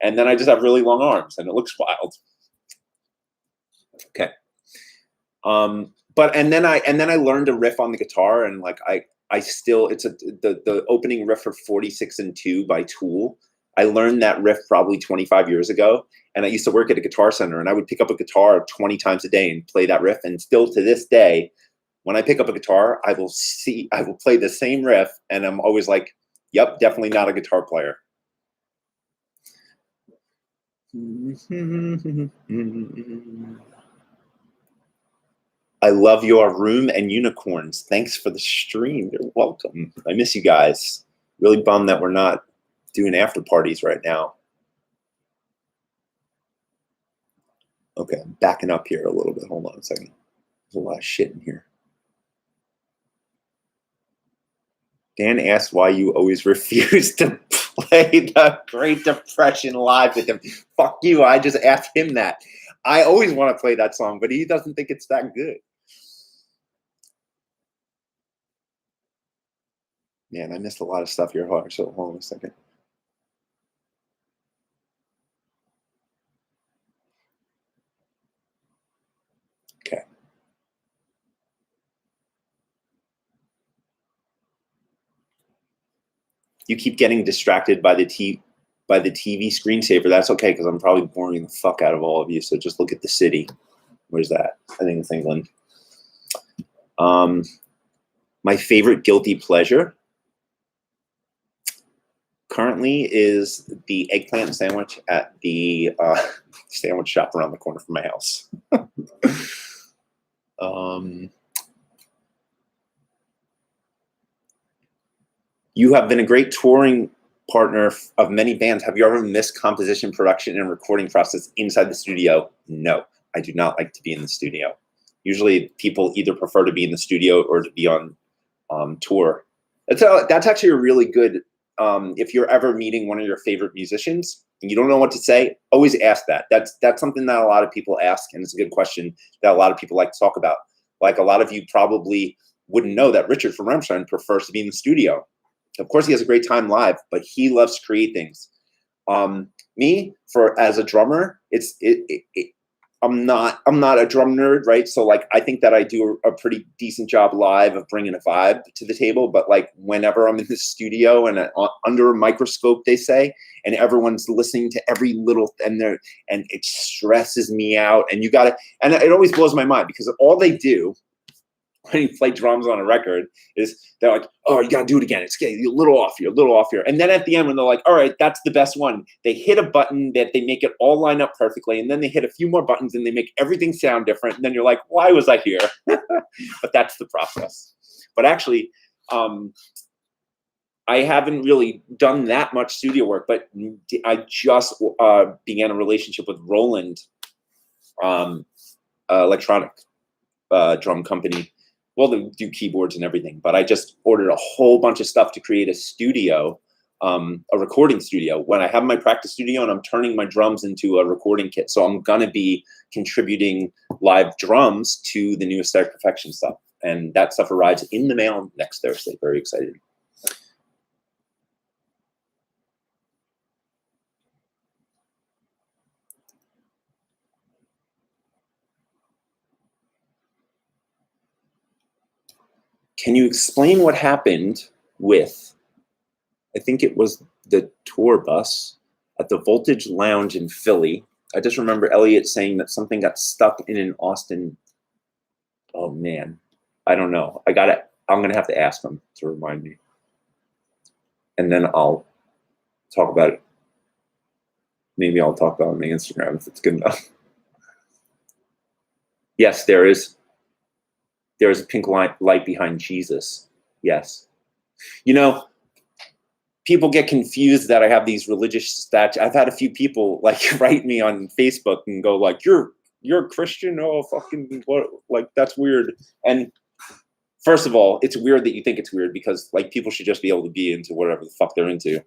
and then I just have really long arms and it looks wild. Okay. And then I learned to riff on the guitar, and the opening riff for 46 and 2 by Tool. I learned that riff probably 25 years ago, and I used to work at a Guitar Center, and I would pick up a guitar 20 times a day and play that riff. And still to this day, when I pick up a guitar, I will play the same riff, and I'm always like, yep, definitely not a guitar player. I love your room and unicorns. Thanks for the stream. You're welcome. I miss you guys. Really bummed that we're not doing after parties right now. Okay, I'm backing up here a little bit. Hold on a second. There's a lot of shit in here. Dan asked why you always refuse to play the Great Depression live with him. Fuck you. I just asked him that. I always want to play that song, but he doesn't think it's that good. Man, I missed a lot of stuff here. So hold on a second. Okay. You keep getting distracted by the TV screensaver. That's okay, because I'm probably boring the fuck out of all of you. So just look at the city. Where's that? I think it's England. My favorite guilty pleasure currently is the eggplant sandwich at the sandwich shop around the corner from my house. You have been a great touring partner of many bands. Have you ever missed composition, production, and recording process inside the studio? No, I do not like to be in the studio. Usually people either prefer to be in the studio or to be on tour. That's actually a really good, if you're ever meeting one of your favorite musicians and you don't know what to say, always ask that. That's something that a lot of people ask, and it's a good question that a lot of people like to talk about. Like, a lot of you probably wouldn't know that Richard from Rammstein prefers to be in the studio. Of course, he has a great time live, but he loves to create things. Me, as a drummer, I'm not a drum nerd, right? So like, I think that I do a pretty decent job live of bringing a vibe to the table. But like, whenever I'm in the studio and under a microscope, they say, and everyone's listening to every little, and it stresses me out. And and it always blows my mind, because all they do when you play drums on a record is they're like, oh, you gotta do it again. It's getting a little off here, a little off here. And then at the end, when they're like, all right, that's the best one, they hit a button that they make it all line up perfectly. And then they hit a few more buttons and they make everything sound different. And then you're like, why was I here? But that's the process. But actually, I haven't really done that much studio work, but I just began a relationship with Roland electronic drum company. Well, they do keyboards and everything, but I just ordered a whole bunch of stuff to create a studio, a recording studio. When I have my practice studio, and I'm turning my drums into a recording kit. So I'm gonna be contributing live drums to the new Aesthetic Perfection stuff. And that stuff arrives in the mail next Thursday. Very excited. Can you explain what happened with, I think it was the tour bus at the Voltage Lounge in Philly? I just remember Elliot saying that something got stuck in an Austin. Oh man, I don't know. I'm gonna have to ask him to remind me, and then I'll talk about it. Maybe I'll talk about it on my Instagram if it's good enough. Yes, there is a pink light behind Jesus. Yes. You know, people get confused that I have these religious statues. I've had a few people like write me on Facebook and go like, you're a Christian? Oh, fucking what? Like, that's weird. And first of all, it's weird that you think it's weird, because like, people should just be able to be into whatever the fuck they're into.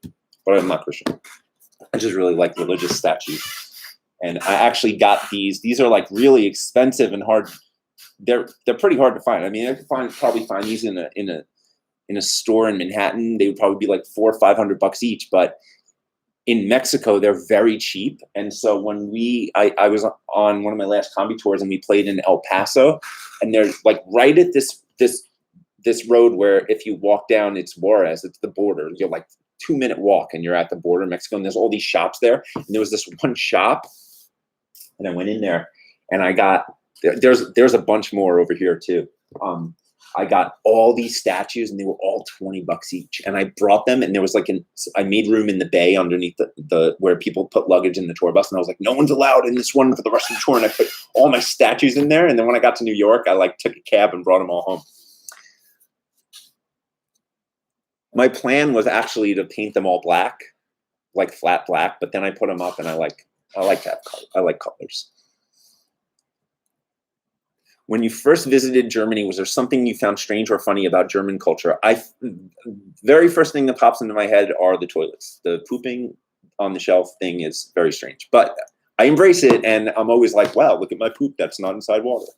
But I'm not Christian. I just really like religious statues. And I actually got these. These are like really expensive and hard. They're pretty hard to find. I mean, I could probably find these in a store in Manhattan. They would probably be like $400 or $500 each. But in Mexico, they're very cheap. And so when I was on one of my last combi tours, and we played in El Paso, and they're like right at this road where if you walk down, it's Juarez, it's the border. You're like 2-minute walk and you're at the border of Mexico, and there's all these shops there. And there was this one shop, and I went in there, and I got, there's a bunch more over here too. I got all these statues, and they were all $20 each. And I brought them, and there was like I made room in the bay underneath the where people put luggage in the tour bus. And I was like, no one's allowed in this one for the rest of the tour. And I put all my statues in there. And then when I got to New York, I like took a cab and brought them all home. My plan was actually to paint them all black, like flat black, but then I put them up, and I like to have color. I like colors. When you first visited Germany, was there something you found strange or funny about German culture? Very first thing that pops into my head are the toilets. The pooping on the shelf thing is very strange, but I embrace it, and I'm always like, wow, look at my poop that's not inside water.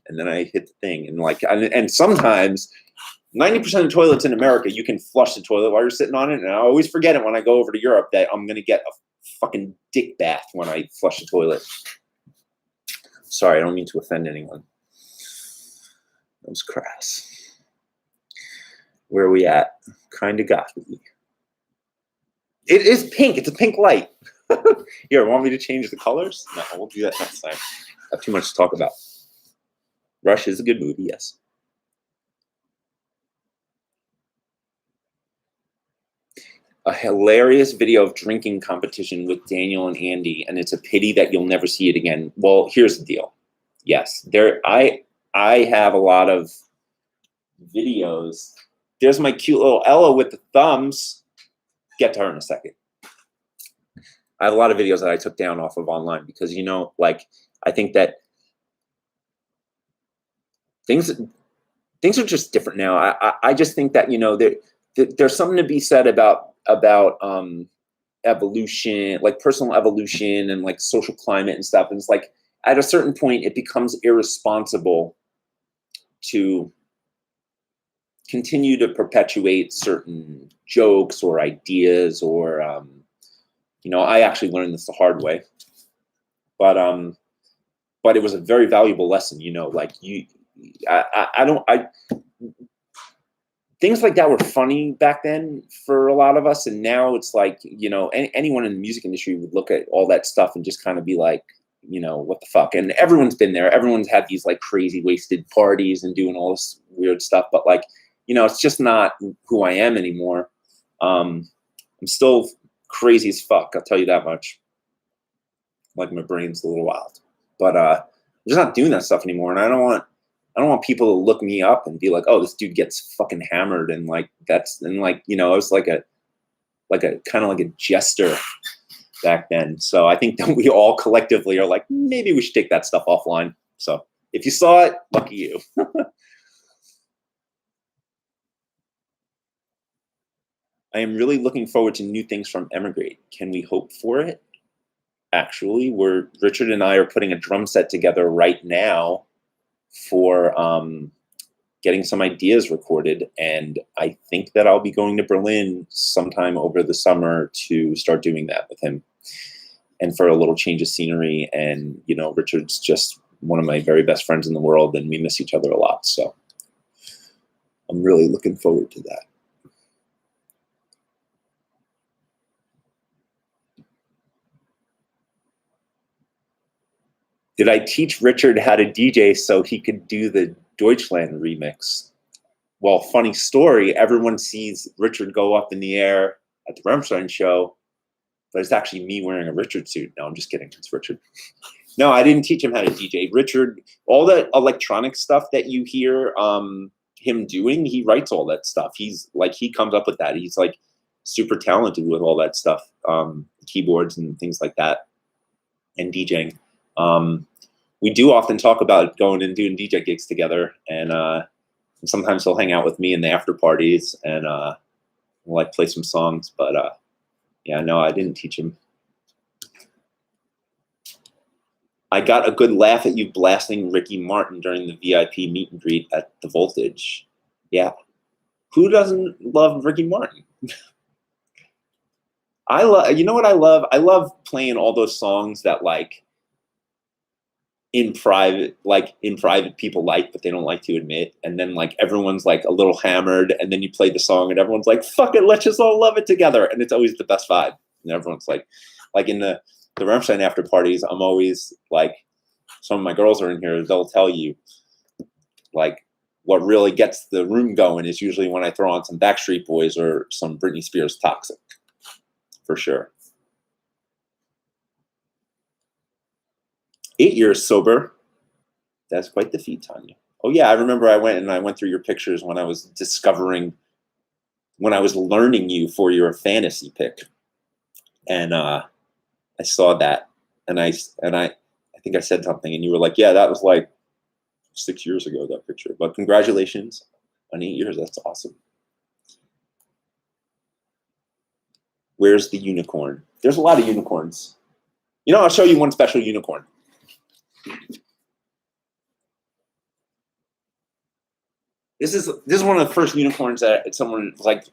And then I hit the thing, and like, and sometimes 90% of toilets in America, you can flush the toilet while you're sitting on it, and I always forget it when I go over to Europe that I'm gonna get a fucking dick bath when I flush the toilet. Sorry, I don't mean to offend anyone. That was crass. Where are we at? Kinda got me. It is pink. It's a pink light. Here, want me to change the colors? No, we'll do that next time. I have too much to talk about. Rush is a good movie, yes. A hilarious video of drinking competition with Daniel and Andy, and it's a pity that you'll never see it again. Well, here's the deal. Yes, I have a lot of videos. There's my cute little Ella with the thumbs. Get to her in a second. I have a lot of videos that I took down off of online because, you know, like, I think that things are just different now. I just think that, you know, there's something to be said about evolution, like personal evolution and like social climate and stuff. And it's like at a certain point, it becomes irresponsible to continue to perpetuate certain jokes or ideas or, you know, I actually learned this the hard way, but it was a very valuable lesson, you know, like things like that were funny back then for a lot of us. And now it's like, you know, anyone in the music industry would look at all that stuff and just kind of be like, you know, what the fuck? And everyone's been there. Everyone's had these like crazy wasted parties and doing all this weird stuff. But like, you know, it's just not who I am anymore. I'm still crazy as fuck. I'll tell you that much. Like my brain's a little wild, but I'm just not doing that stuff anymore. And I don't want people to look me up and be like, oh, this dude gets fucking hammered. And like, you know, I was like a kind of like a jester back then. So I think that we all collectively are like, maybe we should take that stuff offline. So if you saw it, lucky you. I am really looking forward to new things from Emigrate. Can we hope for it? Actually, Richard and I are putting a drum set together right now for getting some ideas recorded, and I think that I'll be going to Berlin sometime over the summer to start doing that with him, and for a little change of scenery. And you know, Richard's just one of my very best friends in the world, and we miss each other a lot, so I'm really looking forward to that. Did I teach Richard how to DJ so he could do the Deutschland remix? Well, funny story, everyone sees Richard go up in the air at the Rammstein show, but it's actually me wearing a Richard suit. No, I'm just kidding. It's Richard. No, I didn't teach him how to DJ. Richard, all that electronic stuff that you hear him doing, he writes all that stuff. He's like, he comes up with that. He's like super talented with all that stuff, keyboards and things like that, and DJing. We do often talk about going and doing DJ gigs together, and sometimes he'll hang out with me in the after parties, and we'll like play some songs. But yeah, no, I didn't teach him. I got a good laugh at you blasting Ricky Martin during the VIP meet and greet at the Voltage. Yeah, who doesn't love Ricky Martin? You know what I love? I love playing all those songs that like in private people like, but they don't like to admit. And then like everyone's like a little hammered, and then you play the song and everyone's like, fuck it, let's just all love it together. And it's always the best vibe. And everyone's like in the Rammstein after parties, I'm always like, some of my girls are in here, they'll tell you like what really gets the room going is usually when I throw on some Backstreet Boys or some Britney Spears Toxic, for sure. 8 years sober. That's quite the feat, Tanya. Oh yeah, I remember I went through your pictures when I was learning you for your fantasy pick, and I saw that, and I think I said something, and you were like, yeah, that was like 6 years ago, that picture. But congratulations on 8 years. That's awesome. Where's the unicorn? There's a lot of unicorns. You know, I'll show you one special unicorn. This is one of the first unicorns that someone like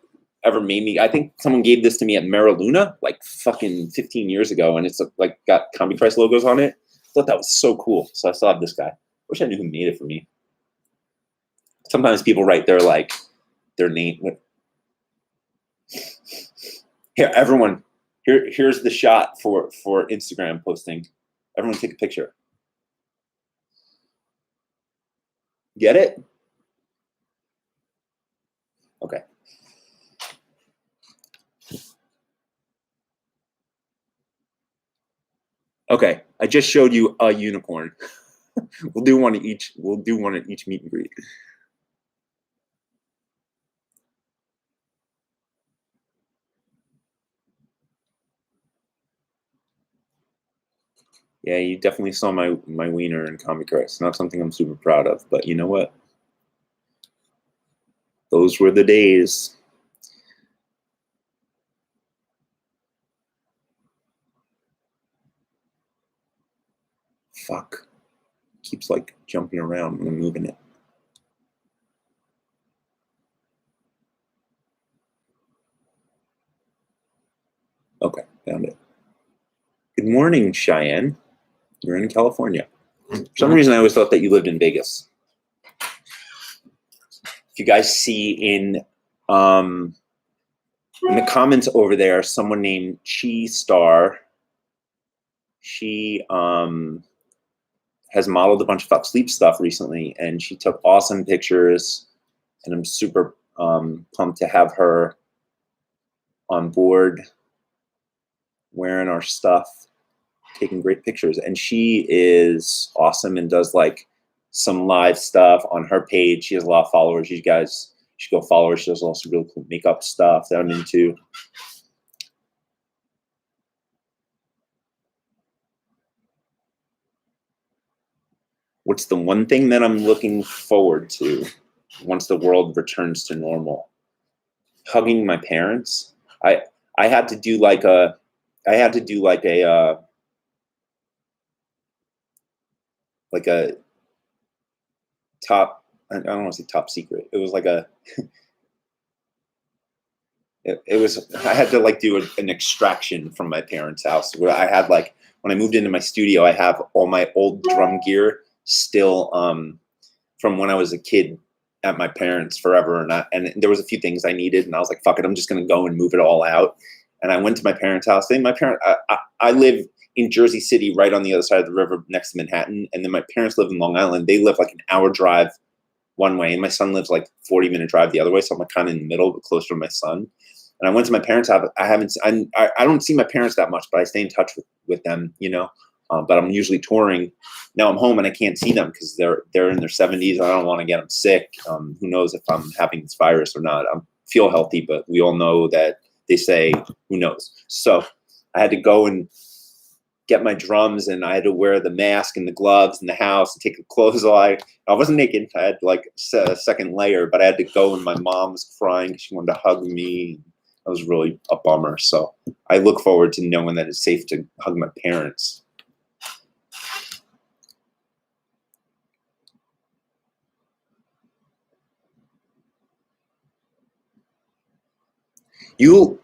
ever made me. I think someone gave this to me at Mariluna like fucking 15 years ago, and it's like got CombiPrice logos on it. I thought that was so cool. So I still have this guy. Wish I knew who made it for me. Sometimes people write their name. Here, everyone. Here's the shot for Instagram posting. Everyone take a picture. Get it? Okay. Okay, I just showed you a unicorn. We'll do one at each. We'll do one at each meet and greet. Yeah, you definitely saw my wiener in CombiPrice. Not something I'm super proud of, but you know what? Those were the days. Fuck. Keeps like jumping around when I'm moving it. Okay, found it. Good morning, Cheyenne. You're in California. For some reason, I always thought that you lived in Vegas. If you guys see in the comments over there, someone named Chi Star. She has modeled a bunch of Fuck Sleep stuff recently, and she took awesome pictures, and I'm super pumped to have her on board wearing our stuff, taking great pictures. And she is awesome and does like some live stuff on her page. She has a lot of followers. You guys should go follow her. She does also really cool makeup stuff that I'm into. What's the one thing that I'm looking forward to once the world returns to normal? Hugging my parents. I had to do like a top, I don't want to say top secret. It was like a it was, I had to like do an extraction from my parents' house where I had like, when I moved into my studio, I have all my old drum gear still from when I was a kid at my parents forever. And there was a few things I needed, and I was like, fuck it, I'm just going to go and move it all out. And I went to my parents' house. I live in Jersey City, right on the other side of the river next to Manhattan. And then my parents live in Long Island. They live like an hour drive one way, and my son lives like 40-minute drive the other way. So I'm like kind of in the middle, but closer to my son. And I went to my parents' house. I don't see my parents that much, but I stay in touch with them, you know. But I'm usually touring. Now I'm home and I can't see them because they're in their 70s. I don't want to get them sick. Who knows if I'm having this virus or not? I feel healthy, but we all know that they say, who knows? So I had to go and get my drums, and I had to wear the mask and the gloves in the house and take the clothes off. I wasn't naked. I had like a second layer, but I had to go, and my mom was crying because she wanted to hug me. That was really a bummer. So I look forward to knowing that it's safe to hug my parents. You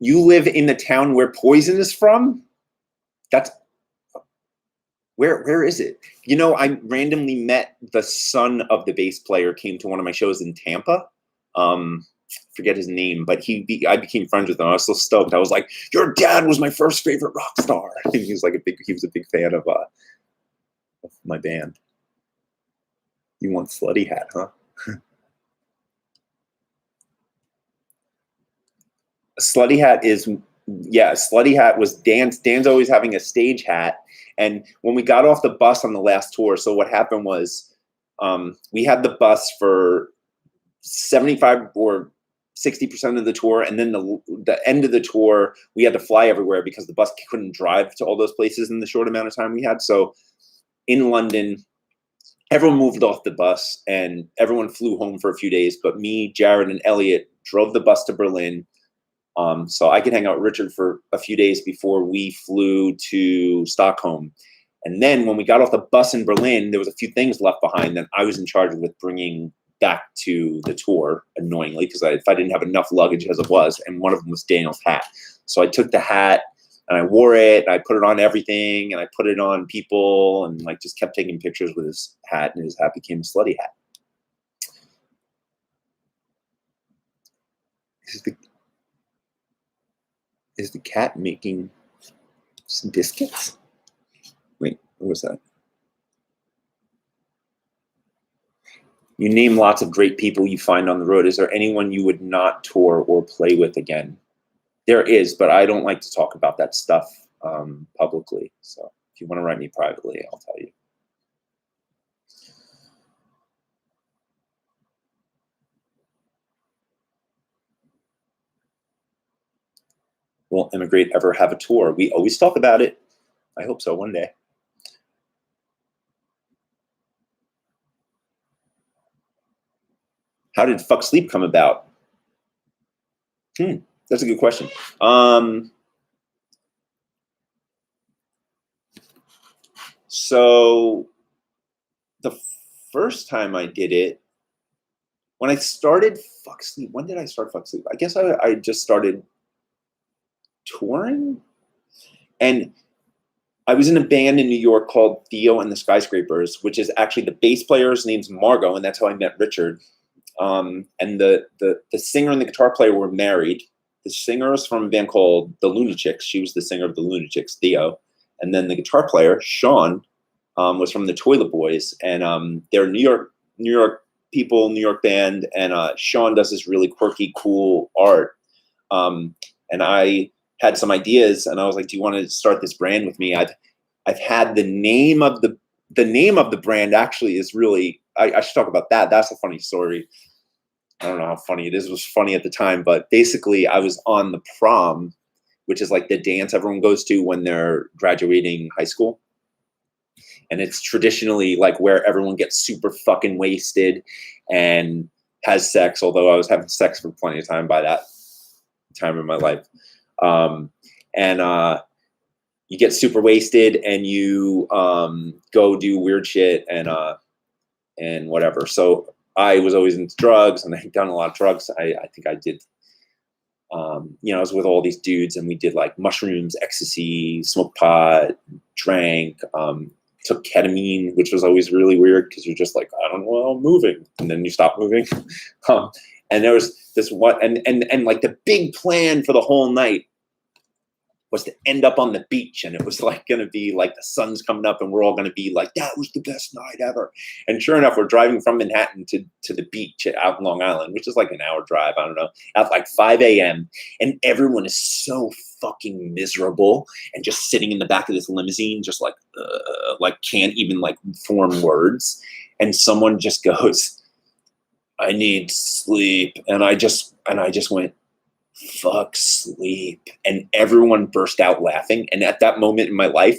live in the town where Poison is from? That's where is it? You know, I randomly met the son of the bass player, came to one of my shows in Tampa. Forget his name, but I became friends with him. I was so stoked. I was like, your dad was my first favorite rock star. And he was a big fan of my band. You want Slutty Hat, huh? Slutty Hat is, yeah, Slutty Hat was Dan's. Dan's always having a stage hat. And when we got off the bus on the last tour, so what happened was we had the bus for 75 or 60% of the tour. And then the end of the tour, we had to fly everywhere because the bus couldn't drive to all those places in the short amount of time we had. So in London, everyone moved off the bus and everyone flew home for a few days. But me, Jared, and Elliot drove the bus to Berlin. So I could hang out with Richard for a few days before we flew to Stockholm. And then when we got off the bus in Berlin, there was a few things left behind that I was in charge with bringing back to the tour, annoyingly, because if I didn't have enough luggage as it was, and one of them was Daniel's hat. So I took the hat and I wore it, and I put it on everything, and I put it on people, and like just kept taking pictures with his hat, and his hat became a slutty hat. Is the cat making some biscuits? Wait, what was that? You name lots of great people you find on the road. Is there anyone you would not tour or play with again? There is, but I don't like to talk about that stuff publicly. So if you want to write me privately, I'll tell you. Will Emigrate ever have a tour? We always talk about it. I hope so one day. How did Fuck Sleep come about? That's a good question. So the first time I did it, when I started Fuck Sleep, when did I start Fuck Sleep? I guess I just started touring. And I was in a band in New York called Theo and the Skyscrapers, which is actually the bass player's name's Margot, and that's how I met Richard. And the singer and the guitar player were married. The singer was from a band called the Lunatics. She was the singer of the Lunatics, Theo. And then the guitar player, Sean, was from the Toilet Boys. And they're New York people, New York band. And Sean does this really quirky, cool art. And I had some ideas, and I was like, "Do you want to start this brand with me?" I've had the name of the brand actually is really. I should talk about that. That's a funny story. I don't know how funny it is. It was funny at the time, but basically I was on the prom, which is like the dance everyone goes to when they're graduating high school. And it's traditionally like where everyone gets super fucking wasted and has sex, although I was having sex for plenty of time by that time in my life. You get super wasted and you go do weird shit and whatever. So I was always into drugs, and I had done a lot of drugs. I think I did, I was with all these dudes, and we did like mushrooms, ecstasy, smoked pot, drank, took ketamine, which was always really weird because you're just like, I don't know, I'm moving, and then you stop moving. And there was this one, and like the big plan for the whole night was to end up on the beach, and it was like going to be like the sun's coming up and we're all going to be like, that was the best night ever. And sure enough, we're driving from Manhattan to the beach out in Long Island, which is like an hour drive, I don't know, at like 5 a.m. And everyone is so fucking miserable and just sitting in the back of this limousine, just like can't even like form words. And someone just goes, I need sleep. And I just went, fuck sleep. And everyone burst out laughing. And at that moment in my life,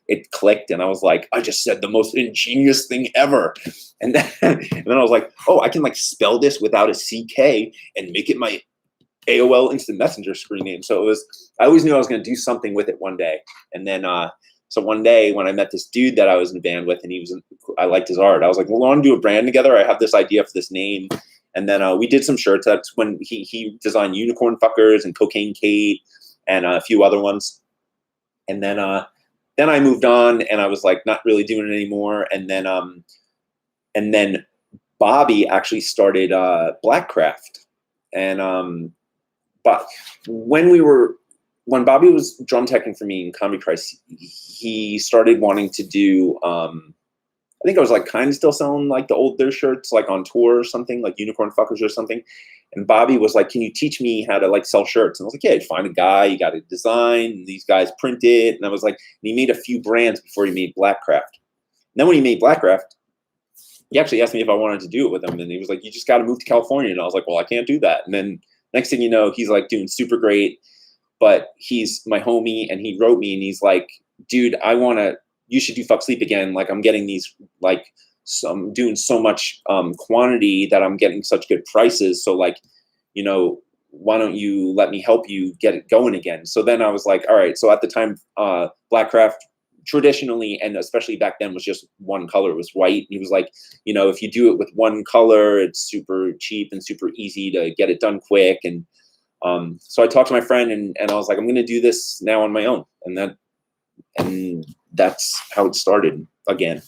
it clicked. And I was like, I just said the most ingenious thing ever. And then I was like, oh, I can like spell this without a CK and make it my AOL Instant Messenger screen name. So I always knew I was going to do something with it one day. And then, so one day when I met this dude that I was in a band with, and I liked his art, I was like, well, we want to do a brand together. I have this idea for this name. And then we did some shirts. That's when he designed Unicorn Fuckers and Cocaine Kate and a few other ones. And then I moved on, and I was like not really doing it anymore. And then Bobby actually started Blackcraft. And but when Bobby was drum teching for me in Comedy Christ, he started wanting to do. I think I was like kind of still selling like the old their shirts like on tour or something, like Unicorn Fuckers or something. And Bobby was like, can you teach me how to like sell shirts? And I was like, yeah, you find a guy, you got to design, and these guys print it. And I was like, and he made a few brands before he made Blackcraft. And then when he made Blackcraft, he actually asked me if I wanted to do it with him. And he was like, you just got to move to California. And I was like, well, I can't do that. And then next thing you know, he's like doing super great, but he's my homie, and he wrote me and he's like, dude, you should do Fuck Sleep again. Like I'm getting these like I'm doing so much quantity that I'm getting such good prices. So like, you know, why don't you let me help you get it going again? So then I was like, all right. So at the time, Blackcraft traditionally, and especially back then, was just one color. It was white. He was like, you know, if you do it with one color, it's super cheap and super easy to get it done quick. And so I talked to my friend, and I was like, I'm going to do this now on my own. And that's how it started again.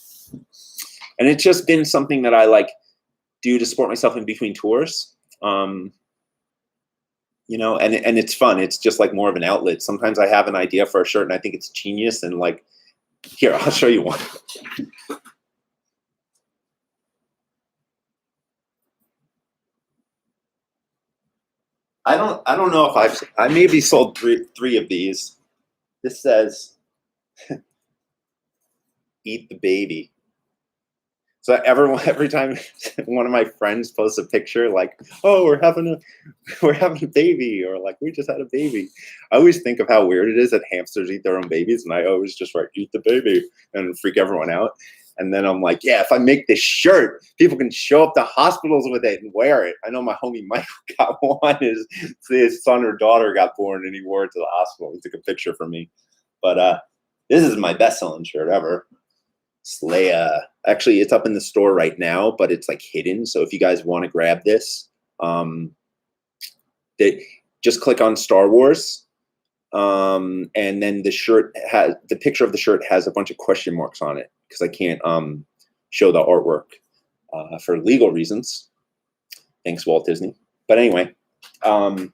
And it's just been something that I like do to support myself in between tours. You know, and it's fun. It's just like more of an outlet. Sometimes I have an idea for a shirt and I think it's genius, and like, here, I'll show you one. I don't know if I maybe sold three of these. This says eat the baby. So every time one of my friends posts a picture like, oh, we're having a baby, or like, we just had a baby, I always think of how weird it is that hamsters eat their own babies, and I always just write eat the baby and freak everyone out. And then I'm like, yeah, if I make this shirt, people can show up to hospitals with it and wear it. I know my homie Michael got one. His son or daughter got born and he wore it to the hospital. He took a picture for me. But this is my best-selling shirt ever. Slaya. Actually, it's up in the store right now, but it's like hidden. So if you guys want to grab this, just click on Star Wars. And then the picture of the shirt has a bunch of question marks on it because I can't show the artwork for legal reasons. Thanks, Walt Disney. But anyway, you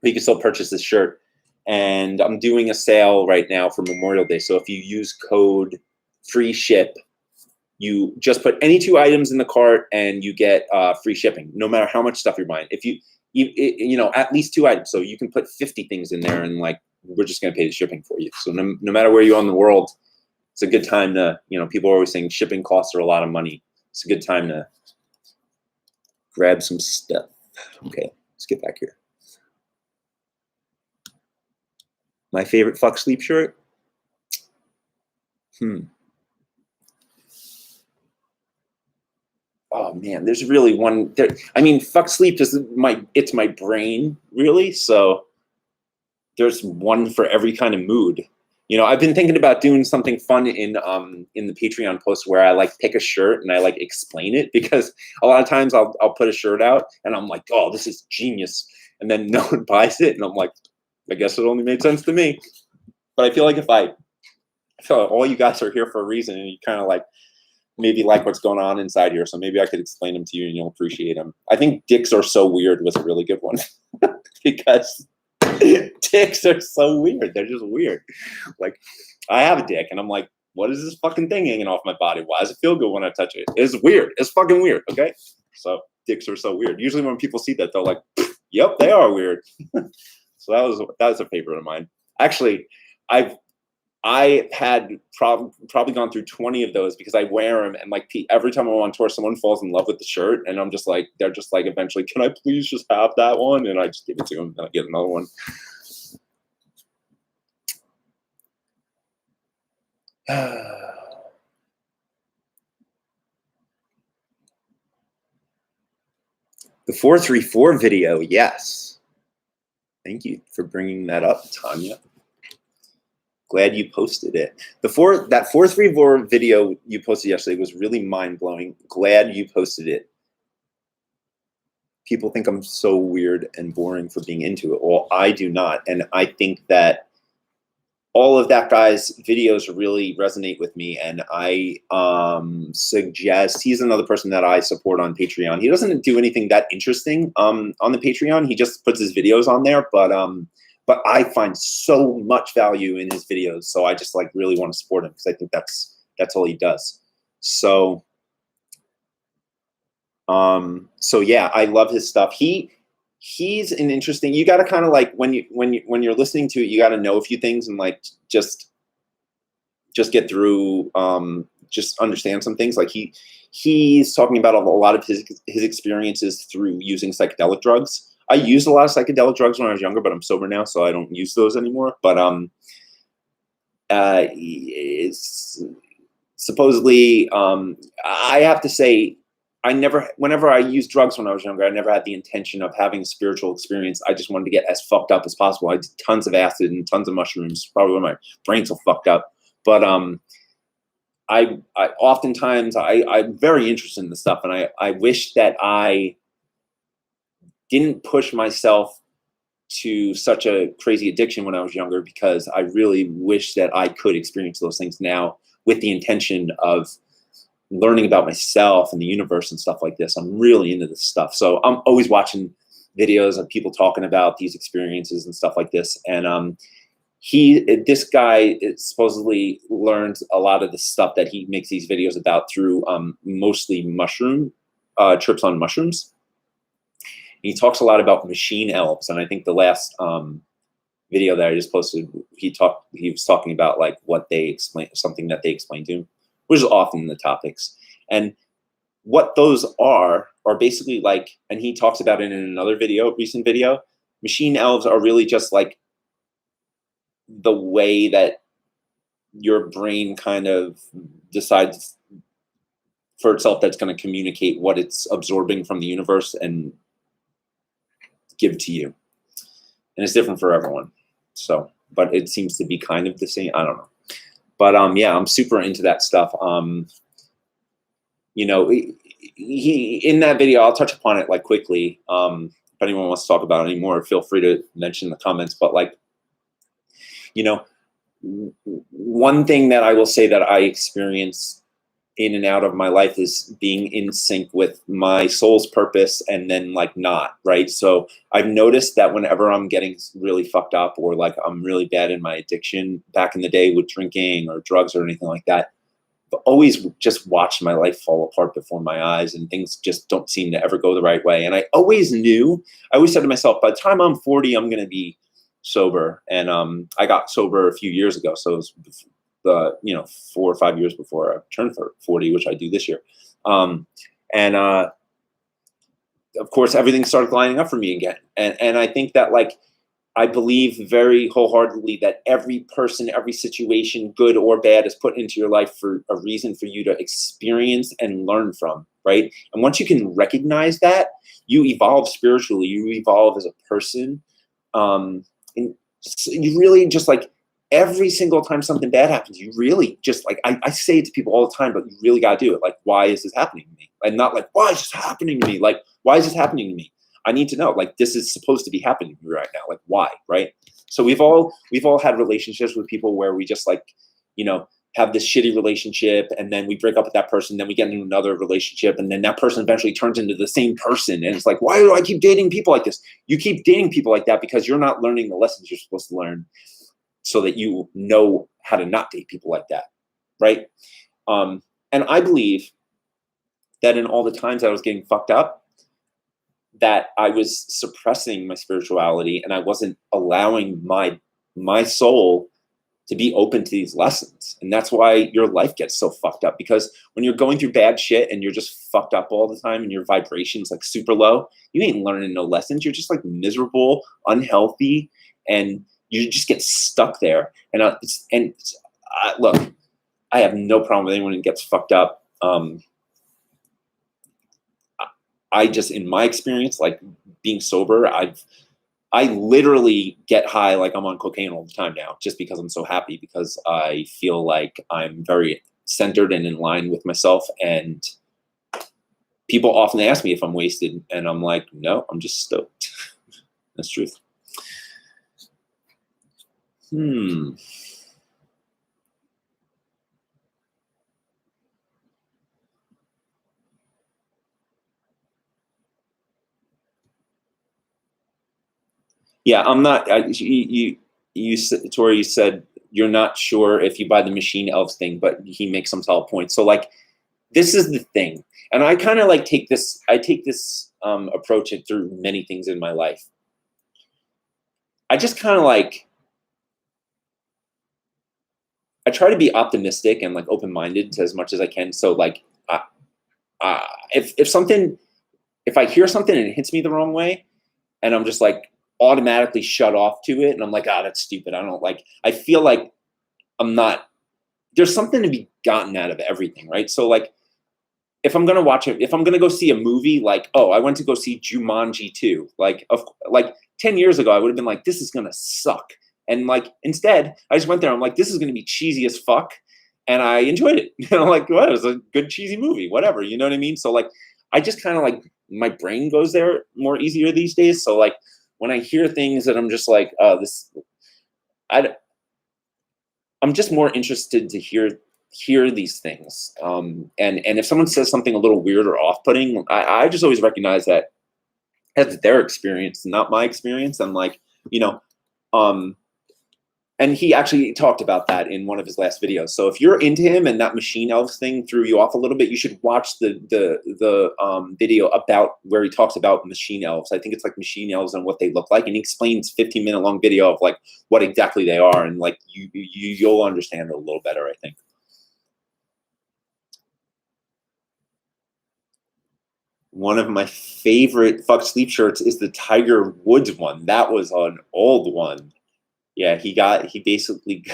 can still purchase this shirt. And I'm doing a sale right now for Memorial Day. So if you use code free ship, you just put any 2 items in the cart and you get free shipping, no matter how much stuff you're buying. If you know, at least 2 items. So you can put 50 things in there and like, we're just going to pay the shipping for you. So no matter where you are in the world, it's a good time to, you know, people are always saying shipping costs are a lot of money. It's a good time to grab some stuff. Okay, let's get back here. My favorite Fuck Sleep shirt? Oh man, there's really one there. I mean, Fuck Sleep is it's my brain, really. So there's one for every kind of mood. You know, I've been thinking about doing something fun in the Patreon post where I like pick a shirt and I like explain it, because a lot of times I'll put a shirt out and I'm like, oh, this is genius, and then no one buys it, and I'm like, I guess it only made sense to me. But I feel like all you guys are here for a reason, and you kind of like maybe like what's going on inside here, so maybe I could explain them to you and you'll appreciate them. I think dicks are so weird was a really good one because dicks are so weird. They're just weird. Like, I have a dick and I'm like, what is this fucking thing hanging off my body? Why does it feel good when I touch it? It's weird. It's fucking weird. Okay. So dicks are so weird. Usually when people see that, they're like, yep, they are weird. So that was a favorite of mine. Actually, I had probably gone through 20 of those because I wear them, and like every time I'm on tour, someone falls in love with the shirt, and I'm just like, they're just like, eventually, can I please just have that one? And I just give it to them, and I get another one. The 434 video, yes. Thank you for bringing that up, Tanya. Glad you posted it. That 434 video you posted yesterday was really mind-blowing. Glad you posted it. People think I'm so weird and boring for being into it. Well, I do not. And I think that all of that guy's videos really resonate with me, and I suggest, he's another person that I support on Patreon. He doesn't do anything that interesting on the Patreon. He just puts his videos on there, but I find so much value in his videos, so I just like really want to support him because I think that's all he does. So yeah, I love his stuff. He's an interesting, you got to kind of like, when you're listening to it, you got to know a few things and like just get through, just understand some things. Like he's talking about a lot of his experiences through using psychedelic drugs. I used a lot of psychedelic drugs when I was younger, but I'm sober now, so I don't use those anymore. But supposedly, I have to say, whenever I used drugs when I was younger, I never had the intention of having a spiritual experience. I just wanted to get as fucked up as possible. I did tons of acid and tons of mushrooms, probably when my brain's so fucked up. But I oftentimes I'm very interested in this stuff, and I wish that I didn't push myself to such a crazy addiction when I was younger, because I really wish that I could experience those things now with the intention of learning about myself and the universe and stuff like this. I'm really into this stuff. So I'm always watching videos of people talking about these experiences and stuff like this. And this guy supposedly learned a lot of the stuff that he makes these videos about through mostly trips on mushrooms. He talks a lot about machine elves, and I think the last video that I just posted, he was talking about like what they explain, something that they explained to him, which is often the topics. And what those are basically like, and he talks about it in another video, recent video, machine elves are really just like the way that your brain kind of decides for itself that's going to communicate what it's absorbing from the universe and give to you. And it's different for everyone. So, but it seems to be kind of the same. I don't know. But yeah, I'm super into that stuff. You know, he in that video, I'll touch upon it like quickly. If anyone wants to talk about it anymore, feel free to mention in the comments. But like, you know, one thing that I will say that I experience in and out of my life is being in sync with my soul's purpose, and then like not, right? So I've noticed that whenever I'm getting really fucked up, or like I'm really bad in my addiction back in the day with drinking or drugs or anything like that, I've always just watched my life fall apart before my eyes, and things just don't seem to ever go the right way. And I always said to myself, by the time I'm 40, I'm going to be sober. And I got sober a few years ago. So it was 4 or 5 years before I turned 40, which I do this year. Of course, everything started lining up for me again. And I think that, like, I believe very wholeheartedly that every person, every situation, good or bad, is put into your life for a reason for you to experience and learn from, right? And once you can recognize that, you evolve spiritually, you evolve as a person. And you really just, like, every single time something bad happens, you really just, like, I say it to people all the time, but you really got to do it. Like, why is this happening to me? And not like, why is this happening to me? Like, why is this happening to me? I need to know, like, this is supposed to be happening to me right now. Like, why, right? So we've all had relationships with people where we just, like, you know, have this shitty relationship, and then we break up with that person, then we get into another relationship, and then that person eventually turns into the same person. And it's like, why do I keep dating people like this? You keep dating people like that because you're not learning the lessons you're supposed to learn, so that you know how to not date people like that, right? And I believe that in all the times I was getting fucked up, that I was suppressing my spirituality, and I wasn't allowing my soul to be open to these lessons. And that's why your life gets so fucked up, because when you're going through bad shit and you're just fucked up all the time and your vibration's like super low, you ain't learning no lessons. You're just like miserable, unhealthy, and you just get stuck there. And look, I have no problem with anyone who gets fucked up. I just, in my experience, like, being sober, I literally get high like I'm on cocaine all the time now, just because I'm so happy, because I feel like I'm very centered and in line with myself. And people often ask me if I'm wasted, and I'm like, no, I'm just stoked. That's the truth. Yeah, I'm not. Tori, you said you're not sure if you buy the machine elves thing, but he makes some solid points. So, like, this is the thing, and I kind of like take this approach through many things in my life. I just kind of like, I try to be optimistic and like open-minded as much as I can. So, like, if I hear something and it hits me the wrong way, and I'm just like automatically shut off to it, and I'm like, that's stupid. I feel like I'm not there's something to be gotten out of everything, right? So like, if I'm gonna watch it, if I'm gonna go see a movie, like, oh, I went to go see Jumanji 2, like 10 years ago, I would have been like, this is gonna suck. And like, instead, I just went there. I'm like, this is gonna be cheesy as fuck, and I enjoyed it. I'm like, well, it was a good cheesy movie, whatever. You know what I mean? So like, I just kind of like my brain goes there more easier these days. So like, when I hear things that I'm just like, I, I'm just more interested to hear these things. And if someone says something a little weird or off-putting, I just always recognize that that's their experience, not my experience. And like, you know, um, and he actually talked about that in one of his last videos. So if you're into him and that machine elves thing threw you off a little bit, you should watch the video about where he talks about machine elves. I think it's like machine elves and what they look like, and he explains 15-minute long video of like what exactly they are, and like you'll understand it a little better, I think. One of my favorite Fuck Sleep shirts is the Tiger Woods one. That was an old one. Yeah, he basically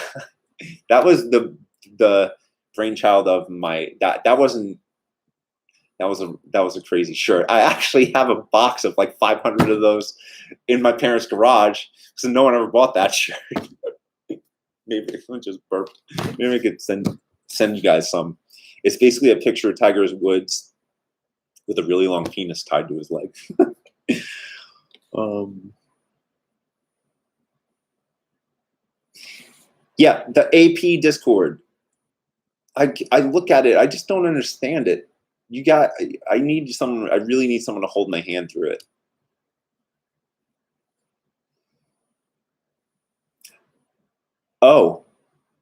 that was the brainchild of my that wasn't that was a crazy shirt. I actually have a box of like 500 of those in my parents' garage, so no one ever bought that shirt. Maybe I just burped. Maybe I could send you guys some. It's basically a picture of Tiger Woods with a really long penis tied to his leg. Yeah, the AP Discord. I look at it. I just don't understand it. I need someone. I really need someone to hold my hand through it. Oh,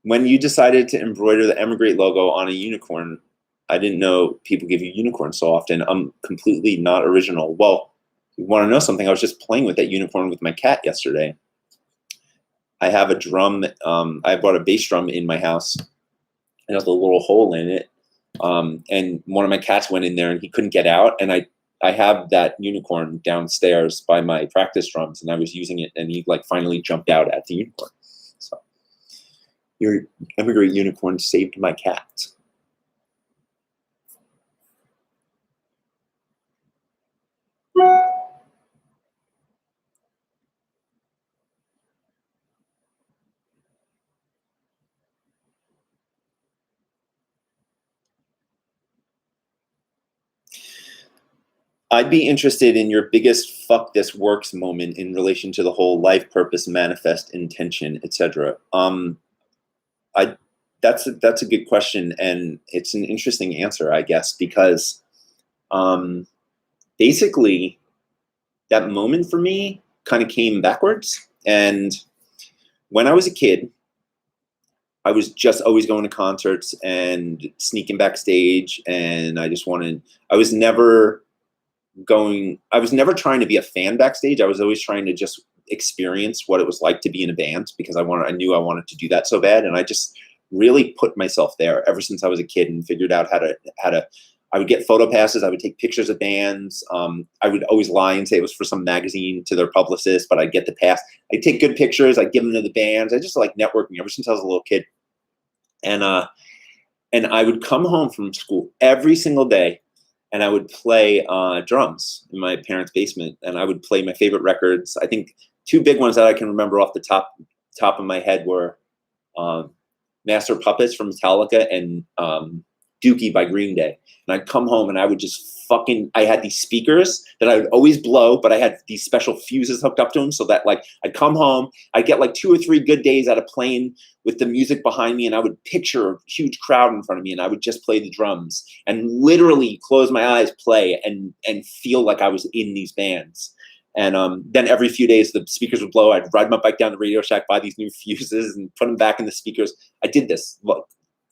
when you decided to embroider the Emigrate logo on a unicorn, I didn't know people give you unicorns so often. I'm completely not original. Well, you want to know something? I was just playing with that unicorn with my cat yesterday. I have a drum. I bought a bass drum in my house, and there's a little hole in it. And one of my cats went in there, and he couldn't get out. And I have that unicorn downstairs by my practice drums, and I was using it, and he like finally jumped out at the unicorn. So your Emigrate unicorn saved my cat. I'd be interested in your biggest fuck this works moment in relation to the whole life purpose, manifest, intention, etc. That's a good question, and it's an interesting answer, I guess, because basically that moment for me kind of came backwards. And when I was a kid, I was just always going to concerts and sneaking backstage, and I was never trying to be a fan backstage. I was always trying to just experience what it was like to be in a band, because I knew I wanted to do that so bad. And I just really put myself there ever since I was a kid, and figured out how to, I would get photo passes. I would take pictures of bands. I would always lie and say it was for some magazine to their publicist, but I'd get the pass. I'd take good pictures. I'd give them to the bands. I just like networking ever since I was a little kid. And I would come home from school every single day, and I would play drums in my parents' basement, and I would play my favorite records. I think two big ones that I can remember off the top of my head were Master of Puppets from Metallica and Dookie by Green Day. And I'd come home, and I would just I had these speakers that I would always blow, but I had these special fuses hooked up to them, so that like I'd come home, I'd get like 2 or 3 good days out of playing with the music behind me, and I would picture a huge crowd in front of me, and I would just play the drums and literally close my eyes, play, and feel like I was in these bands. And then every few days the speakers would blow. I'd ride my bike down to Radio Shack, buy these new fuses, and put them back in the speakers. I did this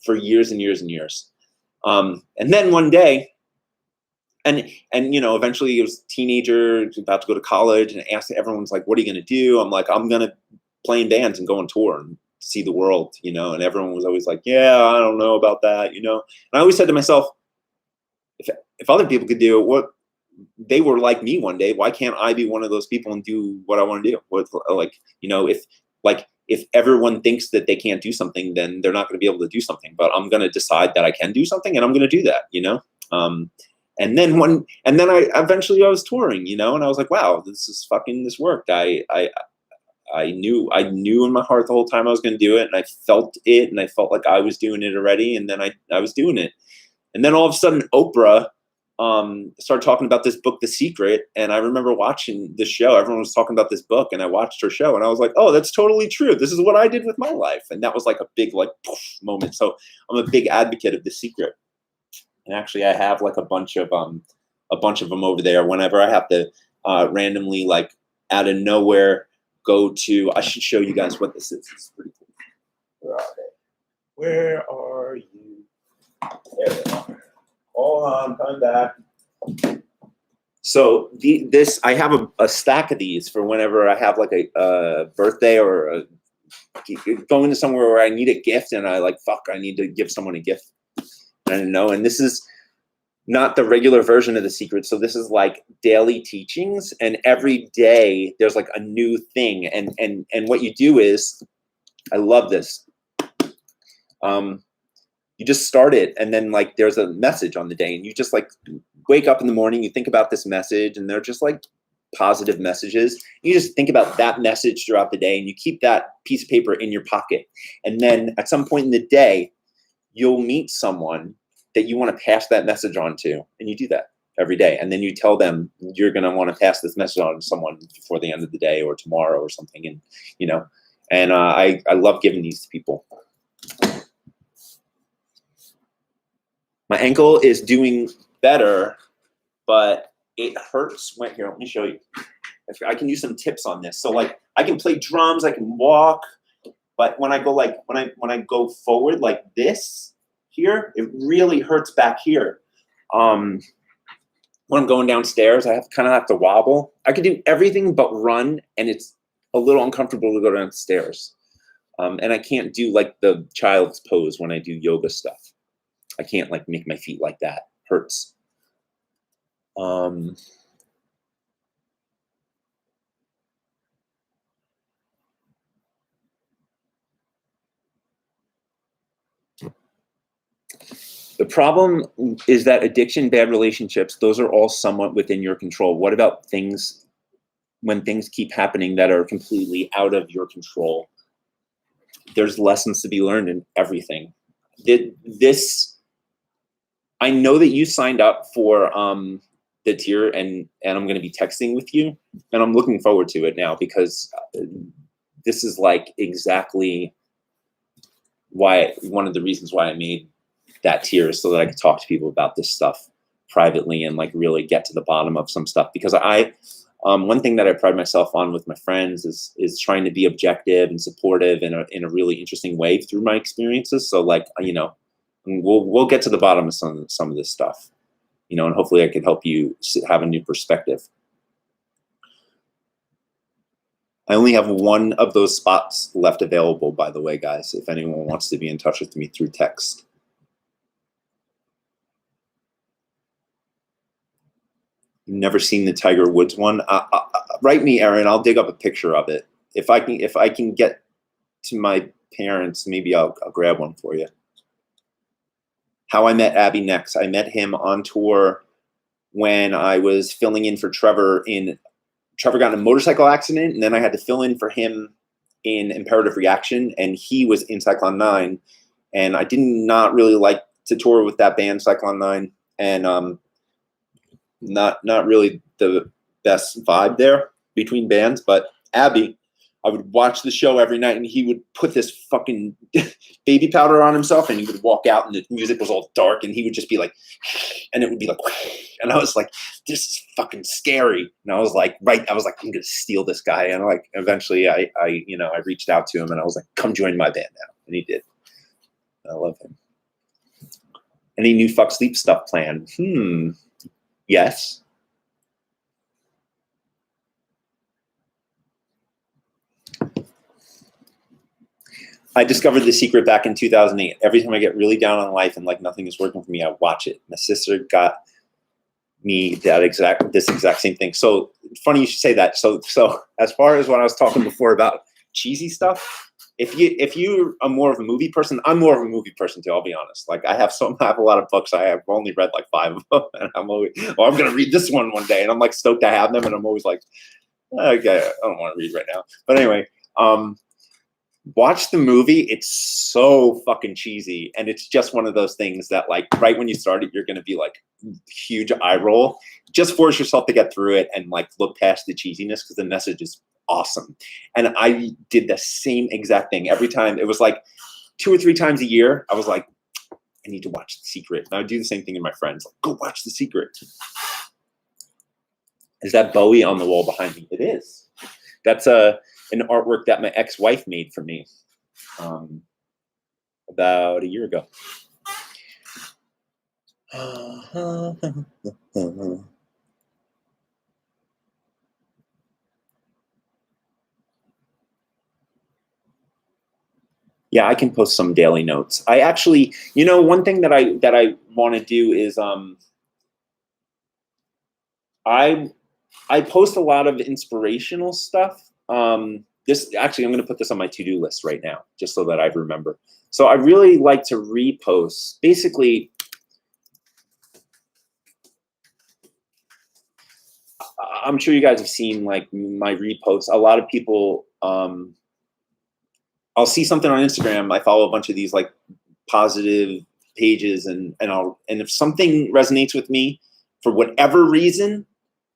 for years and years and years. And then one day, and you know, eventually it was a teenager about to go to college, and everyone's like, what are you going to do? I'm like, I'm going to play in bands and go on tour and see the world, you know. And everyone was always like, yeah, I don't know about that, you know. And I always said to myself, if other people could do what they were like me one day, why can't I be one of those people and do what I want to do? Like, you know, if like if everyone thinks that they can't do something, then they're not going to be able to do something. But I'm going to decide that I can do something, and I'm going to do that, you know? And then I eventually I was touring, you know, and I was like, wow, this worked. I knew in my heart the whole time I was going to do it, and I felt it, and I felt like I was doing it already, and then I was doing it. And then all of a sudden Oprah started talking about this book, The Secret, and I remember watching the show. Everyone was talking about this book, and I watched her show, and I was like, oh, that's totally true. This is what I did with my life. And that was like a big like poof moment. So I'm a big advocate of The Secret. And actually I have like a bunch of them over there whenever I have to randomly, like out of nowhere, go to, I should show you guys what this is. It's pretty cool. Where are they? Where are you? There they are. Hold on, coming back. So I have a stack of these for whenever I have like a birthday or going to somewhere where I need a gift, and I need to give someone a gift. I don't know. And this is not the regular version of The Secret. So this is like daily teachings, and every day there's like a new thing. And what you do is, I love this. You just start it, and then like there's a message on the day, and you just like wake up in the morning, you think about this message, and they're just like positive messages. You just think about that message throughout the day, and you keep that piece of paper in your pocket. And then at some point in the day, you'll meet someone that you want to pass that message on to, and you do that every day. And then you tell them you're going to want to pass this message on to someone before the end of the day or tomorrow or something. And, you know, and I love giving these to people. My ankle is doing better, but it hurts. Wait, here, let me show you. I can use some tips on this. So like I can play drums, I can walk, but when I go like, when I go forward like this here, it really hurts back here. When I'm going downstairs, I kind of have to wobble. I can do everything but run, and it's a little uncomfortable to go downstairs. And I can't do like the child's pose when I do yoga stuff. I can't like make my feet like that. Hurts. The problem is that addiction, bad relationships, those are all somewhat within your control. What about things, when things keep happening that are completely out of your control? There's lessons to be learned in everything. I know that you signed up for the tier, and I'm going to be texting with you, and I'm looking forward to it now, because this is like exactly one of the reasons why I made that tier, so that I could talk to people about this stuff privately and like really get to the bottom of some stuff. Because one thing that I pride myself on with my friends is trying to be objective and supportive in a really interesting way through my experiences. So like, you know, we'll get to the bottom of some of this stuff, you know, and hopefully I can help you have a new perspective. I only have one of those spots left available, by the way, guys, if anyone wants to be in touch with me through text. You've never seen the Tiger Woods one? Write me, Aaron. I'll dig up a picture of it. If I can get to my parents, maybe I'll grab one for you. How I Met Abby Next. I met him on tour when I was filling in for Trevor. Trevor got in a motorcycle accident, and then I had to fill in for him in Imperative Reaction, and he was in Cyclone 9, and I did not really like to tour with that band, Cyclone 9, and not really the best vibe there between bands. But Abby, I would watch the show every night, and he would put this fucking baby powder on himself, and he would walk out, and the music was all dark, and he would just be like, and it would be like, and I was like, this is fucking scary. And I was like, I'm gonna steal this guy. And like, eventually I reached out to him, and I was like, come join my band now. And he did. I love him. Any new Fuck Sleep stuff planned? Yes. I discovered The Secret back in 2008. Every time I get really down on life and like nothing is working for me, I watch it. My sister got me this exact same thing. So funny you should say that. So as far as when I was talking before about cheesy stuff, if you are more of a movie person, I'm more of a movie person too. I'll be honest. Like I have a lot of books. I have only read like 5 of them, and I'm always, oh, I'm gonna read this one day, and I'm like stoked to have them, and I'm always like, okay, I don't want to read right now. But anyway, watch the movie. It's so fucking cheesy, and it's just one of those things that like right when you start it, you're gonna be like huge eye roll. Just force yourself to get through it and like look past the cheesiness because the message is awesome. And I did the same exact thing every time. It was like 2 or 3 times a year. I was like, I need to watch The Secret. And I would do the same thing to my friends. Like, go watch The Secret. Is that Bowie on the wall behind me? It is. That's an artwork that my ex-wife made for me about a year ago. Yeah, I can post some daily notes. I actually, one thing that I want to do is I post a lot of inspirational stuff. This actually, I'm going to put this on my to-do list right now, just so that I remember. So I really like to repost. Basically, I'm sure you guys have seen like my reposts. A lot of people, I'll see something on Instagram. I follow a bunch of these like positive pages, and if something resonates with me for whatever reason,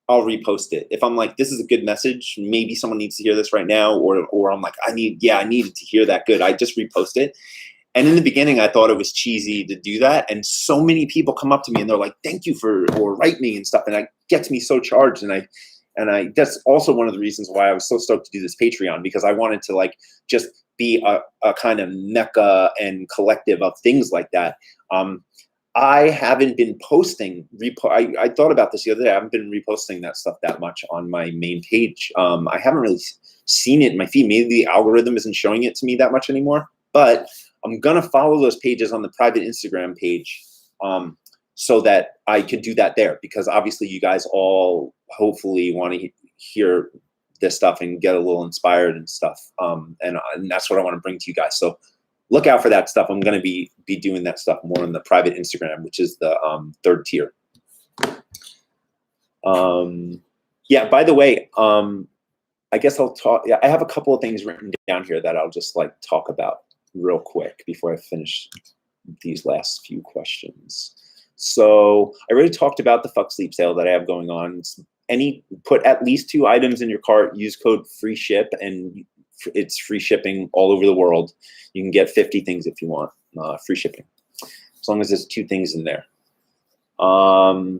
I'll repost it. If I'm like, this is a good message, maybe someone needs to hear this right now, or I'm like, I needed to hear that good. I just repost it. And in the beginning, I thought it was cheesy to do that. And so many people come up to me and they're like, thank you or write me and stuff. And it gets me so charged. And that's also one of the reasons why I was so stoked to do this Patreon, because I wanted to like just be a kind of mecca and collective of things like that. I haven't been posting, I thought about this the other day. I haven't been reposting that stuff that much on my main page. I haven't really seen it in my feed. Maybe the algorithm isn't showing it to me that much anymore, but I'm going to follow those pages on the private Instagram page so that I could do that there, because obviously you guys all hopefully want to hear this stuff and get a little inspired and stuff. And that's what I want to bring to you guys. So look out for that stuff. I'm going to be doing that stuff more on the private Instagram, which is the 3rd tier. Yeah, by the way, I guess I'll talk. Yeah, I have a couple of things written down here that I'll just like talk about real quick before I finish these last few questions. So I already talked about the Fuck Sleep sale that I have going on. Put at least 2 items in your cart, use code FREESHIP, and it's free shipping all over the world. You can get 50 things if you want, free shipping, as long as there's 2 things in there. I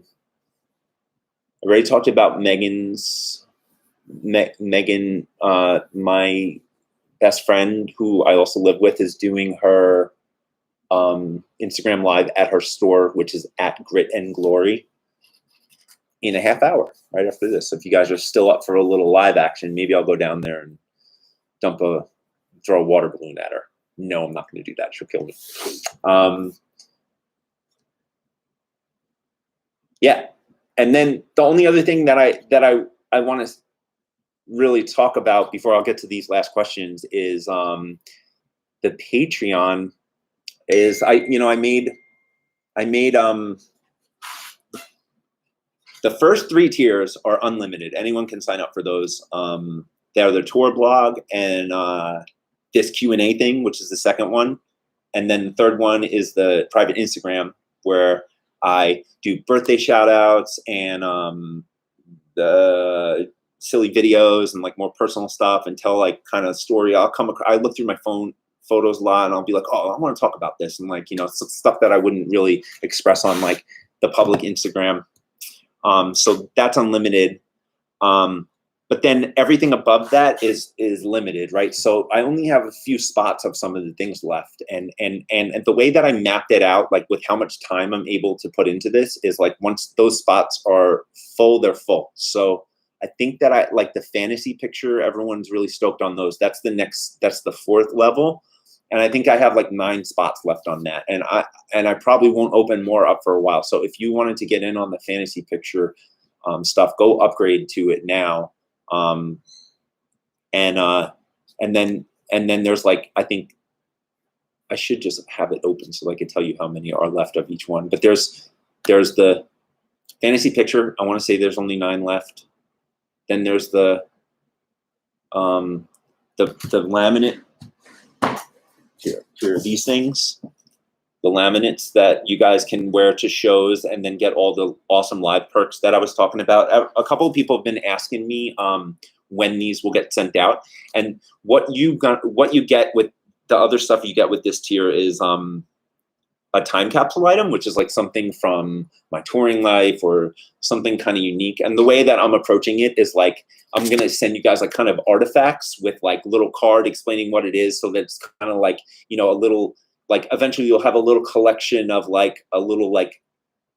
already talked about Megan, my best friend, who I also live with, is doing her Instagram live at her store, which is at Grit and Glory, in a half hour right after this. So if you guys are still up for a little live action, maybe I'll go down there and throw a water balloon at her. No, I'm not going to do that. She'll kill me. Yeah. And then the only other thing that I want to really talk about before I'll get to these last questions is the Patreon. Is I made the first 3 tiers are unlimited. Anyone can sign up for those. They're the tour blog and this Q&A thing, which is the second one. And then the third one is the private Instagram, where I do birthday shout outs and the silly videos and like more personal stuff, and tell like kind of story. I look through my phone photos a lot, and I'll be like, oh, I want to talk about this. And like, stuff that I wouldn't really express on like the public Instagram. So that's unlimited. But then everything above that is limited, right? So I only have a few spots of some of the things left. And the way that I mapped it out, like with how much time I'm able to put into this, is like once those spots are full, they're full. So I think that I like the fantasy picture. Everyone's really stoked on those. That's the 4th level. And I think I have like 9 spots left on that. And I probably won't open more up for a while. So if you wanted to get in on the fantasy picture stuff, go upgrade to it now. And then And then there's like, I think I should just have it open so I can tell you how many are left of each one. But there's the fantasy picture. I want to say there's only 9 left. Then there's the laminate. Here are these things. The laminates that you guys can wear to shows and then get all the awesome live perks that I was talking about. A couple of people have been asking me when these will get sent out. And what you get with the other stuff you get with this tier is a time capsule item, which is like something from my touring life or something kind of unique. And the way that I'm approaching it is like, I'm going to send you guys like kind of artifacts with like little card explaining what it is. So that it's kind of like, you know, a little, like eventually you'll have a little collection of like a little like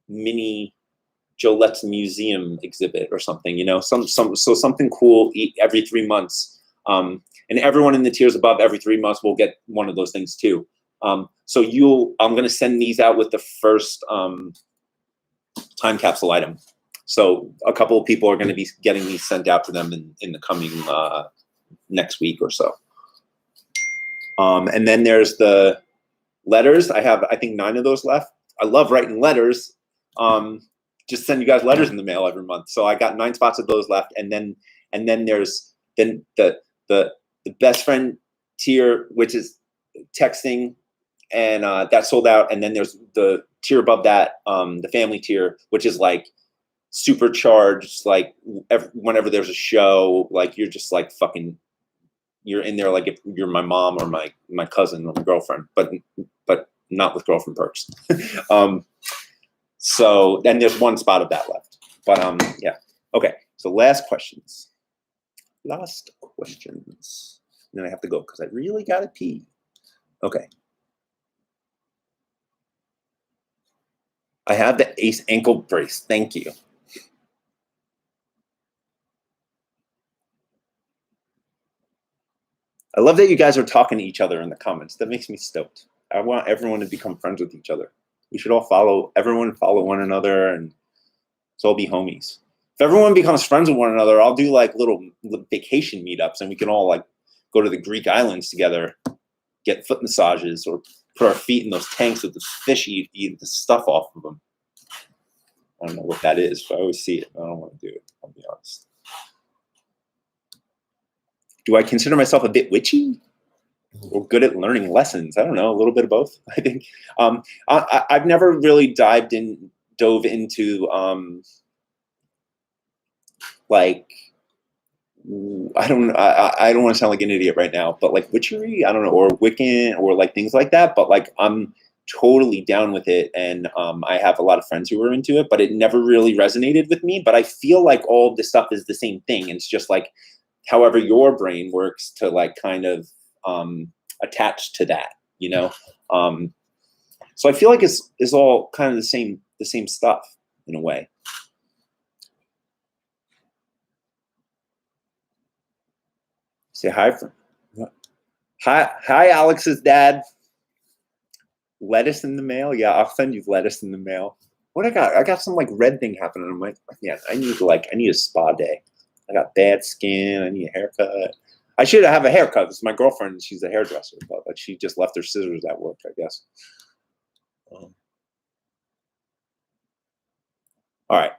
mini Jolette's museum exhibit or something, you know, so something cool every 3 months. And everyone in the tiers above every 3 months will get one of those things too. So I'm going to send these out with the first time capsule item. So a couple of people are going to be getting these sent out to them in the coming next week or so. And then there's the letters. I have, I think, 9 of those left. I love writing letters. Just send you guys letters in the mail every month. So I got 9 spots of those left. And then there's the best friend tier, which is texting, and that sold out. And then there's the tier above that, the family tier, which is like supercharged, like whenever there's a show, like you're just like fucking, you're in there like if you're my mom or my cousin or my girlfriend, but not with girlfriend perks. So then there's 1 spot of that left. But yeah. Okay. So last questions. And then I have to go because I really gotta pee. Okay. I have the Ace ankle brace. Thank you. I love that you guys are talking to each other in the comments. That makes me stoked. I want everyone to become friends with each other. We should all follow one another, and let's all be homies. If everyone becomes friends with one another, I'll do like little vacation meetups, and we can all like go to the Greek islands together, get foot massages, or put our feet in those tanks with the fish, eat the stuff off of them. I don't know what that is, but I always see it. I don't want to do it, I'll be honest. Do I consider myself a bit witchy or good at learning lessons? I don't know, a little bit of both, I think. I've never really dove into like, I don't want to sound like an idiot right now, but like witchery, I don't know, or Wiccan or like things like that. But like I'm totally down with it, and I have a lot of friends who are into it, but it never really resonated with me. But I feel like all of this stuff is the same thing. And it's just like however your brain works to like kind of attach to that, you know. So I feel like it's all kind of the same stuff in a way. Say hi from hi Alex's dad. Lettuce in the mail? Yeah, I'll send you lettuce in the mail. What I got some like red thing happening. I'm like, yeah, I need a spa day. I got bad skin. I need a haircut. I should have a haircut. It's my girlfriend. She's a hairdresser, but she just left her scissors at work, I guess. All right.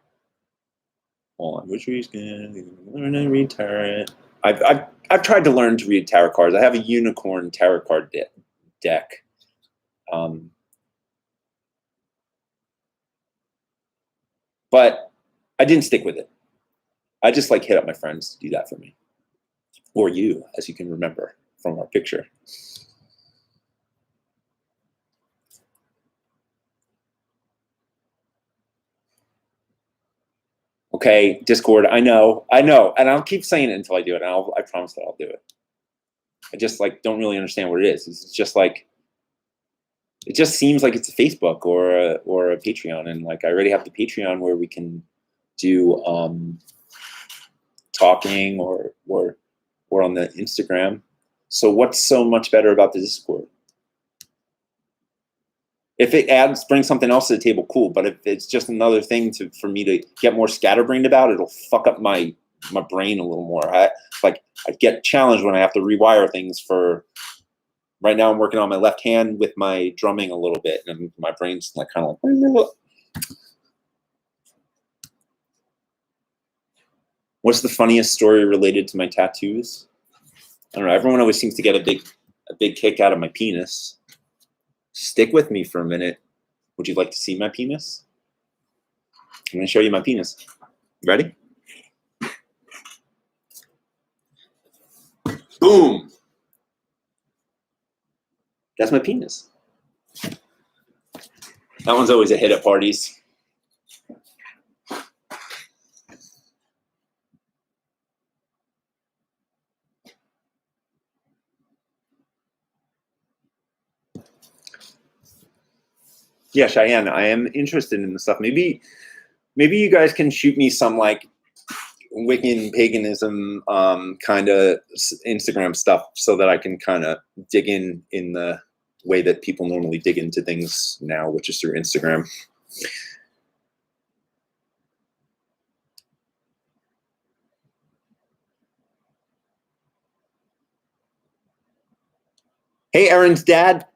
Hold on. Which read's gonna learn to read tarot? I've tried to learn to read tarot cards. I have a unicorn tarot card deck. But I didn't stick with it. I just like hit up my friends to do that for me. Or you, as you can remember from our picture. Okay, Discord, I know, and I'll keep saying it until I do it, and I promise that I'll do it. I just like don't really understand what it is. It's just like, it just seems like it's a Facebook or a Patreon, and like I already have the Patreon where we can do talking or on the Instagram. So what's so much better about the Discord? If it brings something else to the table, cool. But if it's just another thing for me to get more scatterbrained about, it'll fuck up my my brain a little more. I get challenged when I have to rewire things for. Right now, I'm working on my left hand with my drumming a little bit, and my brain's like kind of like. What's the funniest story related to my tattoos? I don't know. Everyone always seems to get a big kick out of my penis. Stick with me for a minute. Would you like to see my penis? I'm going to show you my penis. Ready? Boom. That's my penis. That one's always a hit at parties. Yeah, Cheyenne, I am interested in the stuff. Maybe you guys can shoot me some like Wiccan paganism kind of Instagram stuff so that I can kind of dig in the way that people normally dig into things now, which is through Instagram. Hey, Aaron's dad.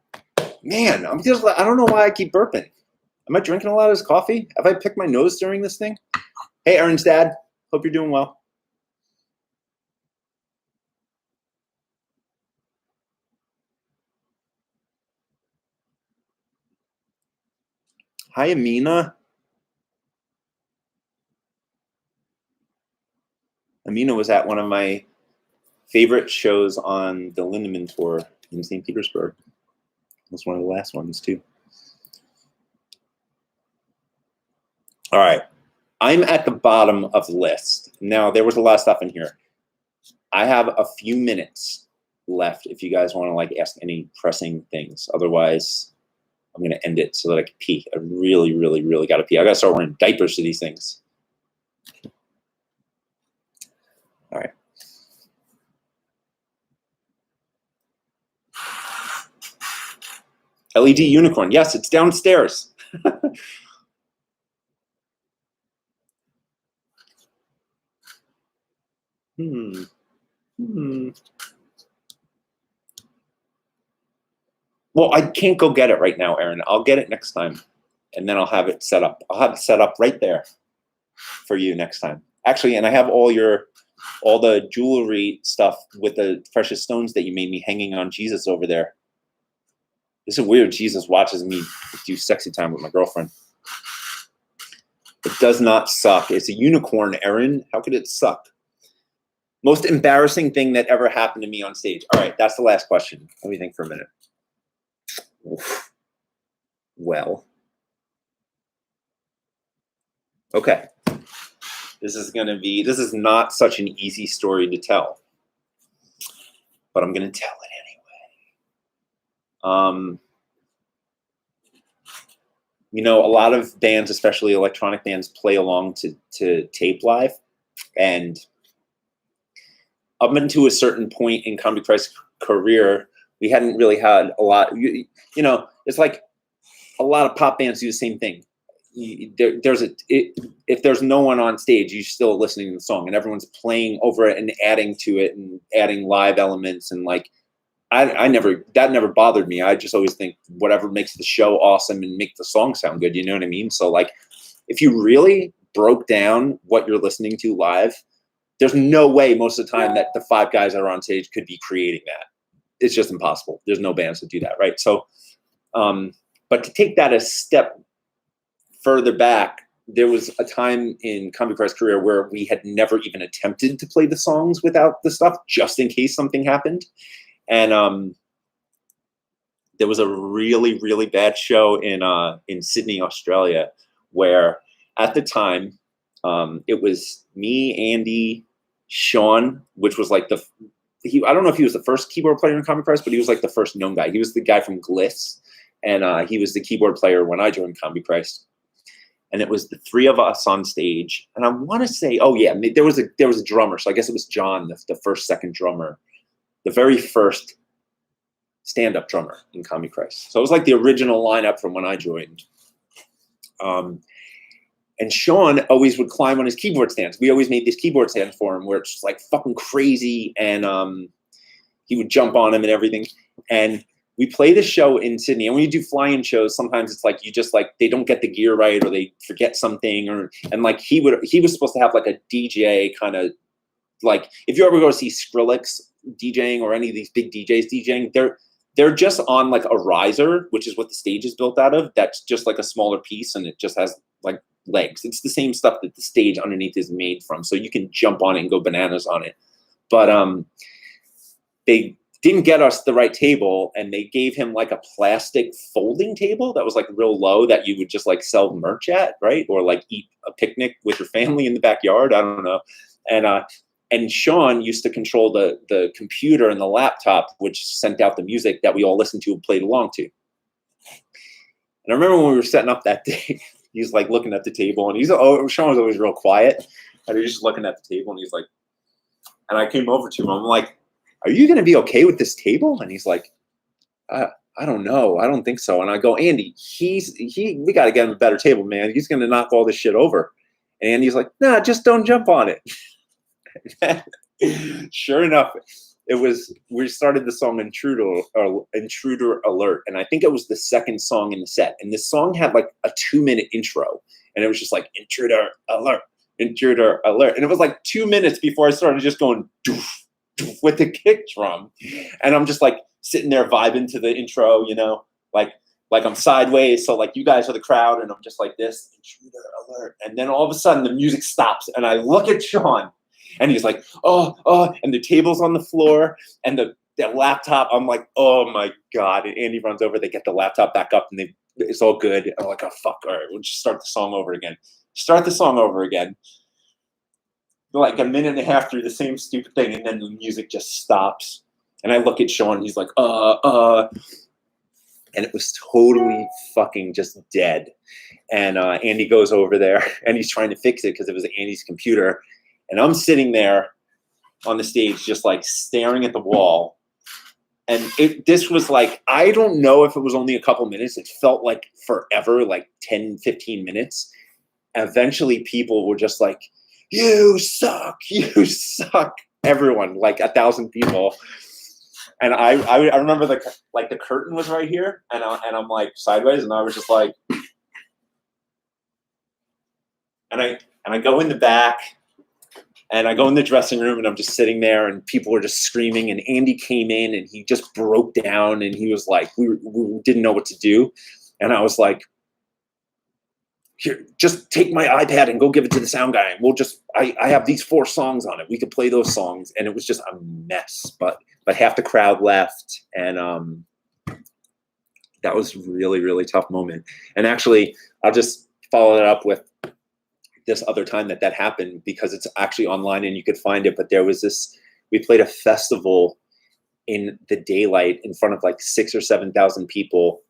Man, I don't know why I keep burping. Am I drinking a lot of this coffee? Have I picked my nose during this thing? Hey, Aaron's dad. Hope you're doing well. Hi, Amina. Amina was at one of my favorite shows on the Lindemann tour in St. Petersburg. It was one of the last ones, too. All right. I'm at the bottom of the list. Now, there was a lot of stuff in here. I have a few minutes left if you guys want to like ask any pressing things. Otherwise, I'm going to end it so that I can pee. I really, really, really got to pee. I got to start wearing diapers to these things. All right. LED unicorn. Yes, it's downstairs. Well, I can't go get it right now, Aaron. I'll get it next time, and then I'll have it set up. I'll have it set up right there for you next time. Actually, and I have all the jewelry stuff with the precious stones that you made me hanging on Jesus over there. This is weird. Jesus watches me do sexy time with my girlfriend. It does not suck. It's a unicorn, Aaron. How could it suck? Most embarrassing thing that ever happened to me on stage. All right, that's the last question. Let me think for a minute. Oof. Well. Okay. This is not such an easy story to tell. But I'm going to tell it anyway. You know, a lot of bands, especially electronic bands, play along to tape live. And up until a certain point in Combi Price's career, we hadn't really had a lot. You know, it's like a lot of pop bands do the same thing. If there's no one on stage, you're still listening to the song, and everyone's playing over it and adding to it and adding live elements. And like, that never bothered me. I just always think whatever makes the show awesome and make the song sound good. You know what I mean? So like, if you really broke down what you're listening to live, there's no way most of the time that the five guys that are on stage could be creating that. It's just impossible. There's no bands that do that, right? So, but to take that a step further back, there was a time in Combi Price's career where we had never even attempted to play the songs without the stuff, just in case something happened. And there was a really, really bad show in Sydney, Australia, where at the time it was me, Andy, Sean, which was like I don't know if he was the first keyboard player in Combi Price, but he was like the first known guy. He was the guy from Glyphs, and he was the keyboard player when I joined Combi Price. And it was the three of us on stage. And I want to say, oh yeah, there was a drummer. So I guess it was John, the second drummer, the very first stand-up drummer in Combi Price. So it was like the original lineup from when I joined. And Sean always would climb on his keyboard stands. We always made these keyboard stands for him where it's just like fucking crazy. And he would jump on him and everything. And we played a show in Sydney. And when you do fly-in shows, sometimes it's like you just like, they don't get the gear right or they forget something. And like he was supposed to have like a DJ kind of, like if you ever go see Skrillex DJing or any of these big DJs DJing, they're just on like a riser, which is what the stage is built out of. That's just like a smaller piece and it just has like legs. It's the same stuff that the stage underneath is made from. So you can jump on it and go bananas on it. But they didn't get us the right table and they gave him like a plastic folding table that was like real low that you would just like sell merch at, right? Or like eat a picnic with your family in the backyard. I don't know. And Sean used to control the computer and the laptop, which sent out the music that we all listened to and played along to. And I remember when we were setting up that day, he's like looking at the table and Sean was always real quiet. And he was just looking at the table and he's like, and I came over to him. I'm like, are you going to be okay with this table? And he's like, I don't know. I don't think so. And I go, Andy, we got to get him a better table, man. He's going to knock all this shit over. And Andy's like, nah, just don't jump on it. Sure enough, we started the song Intruder Alert. And I think it was the second song in the set. And this song had like a 2-minute intro. And it was just like, Intruder Alert, Intruder Alert. And it was like 2 minutes before I started just going doof, doof, with the kick drum. And I'm just like sitting there vibing to the intro, you know, like I'm sideways. So like you guys are the crowd and I'm just like this, Intruder Alert. And then all of a sudden the music stops and I look at Sean and he's like, oh, and the table's on the floor and the laptop. I'm like, oh my God. And Andy runs over, they get the laptop back up and it's all good. And I'm like, oh fuck, all right, we'll just start the song over again. Like a minute and a half through the same stupid thing, and then the music just stops. And I look at Sean, he's like, and it was totally fucking just dead. And Andy goes over there and he's trying to fix it because it was Andy's computer. And I'm sitting there on the stage just like staring at the wall. And this was like, I don't know if it was only a couple minutes. It felt like forever, like 10, 15 minutes. And eventually people were just like, you suck. Everyone, like 1,000 people. And I remember the curtain was right here and I'm like sideways and I was just like, and I go in the back and I go in the dressing room and I'm just sitting there and people were just screaming and Andy came in and he just broke down and he was like, we didn't know what to do. And I was like, here, just take my iPad and go give it to the sound guy. And we'll just, I have these 4 songs on it. We could play those songs. And it was just a mess, but half the crowd left. And that was really, really tough moment. And actually, I'll just follow that up with this other time that happened because it's actually online and you could find it. But there was we played a festival in the daylight in front of like 6,000 or 7,000 people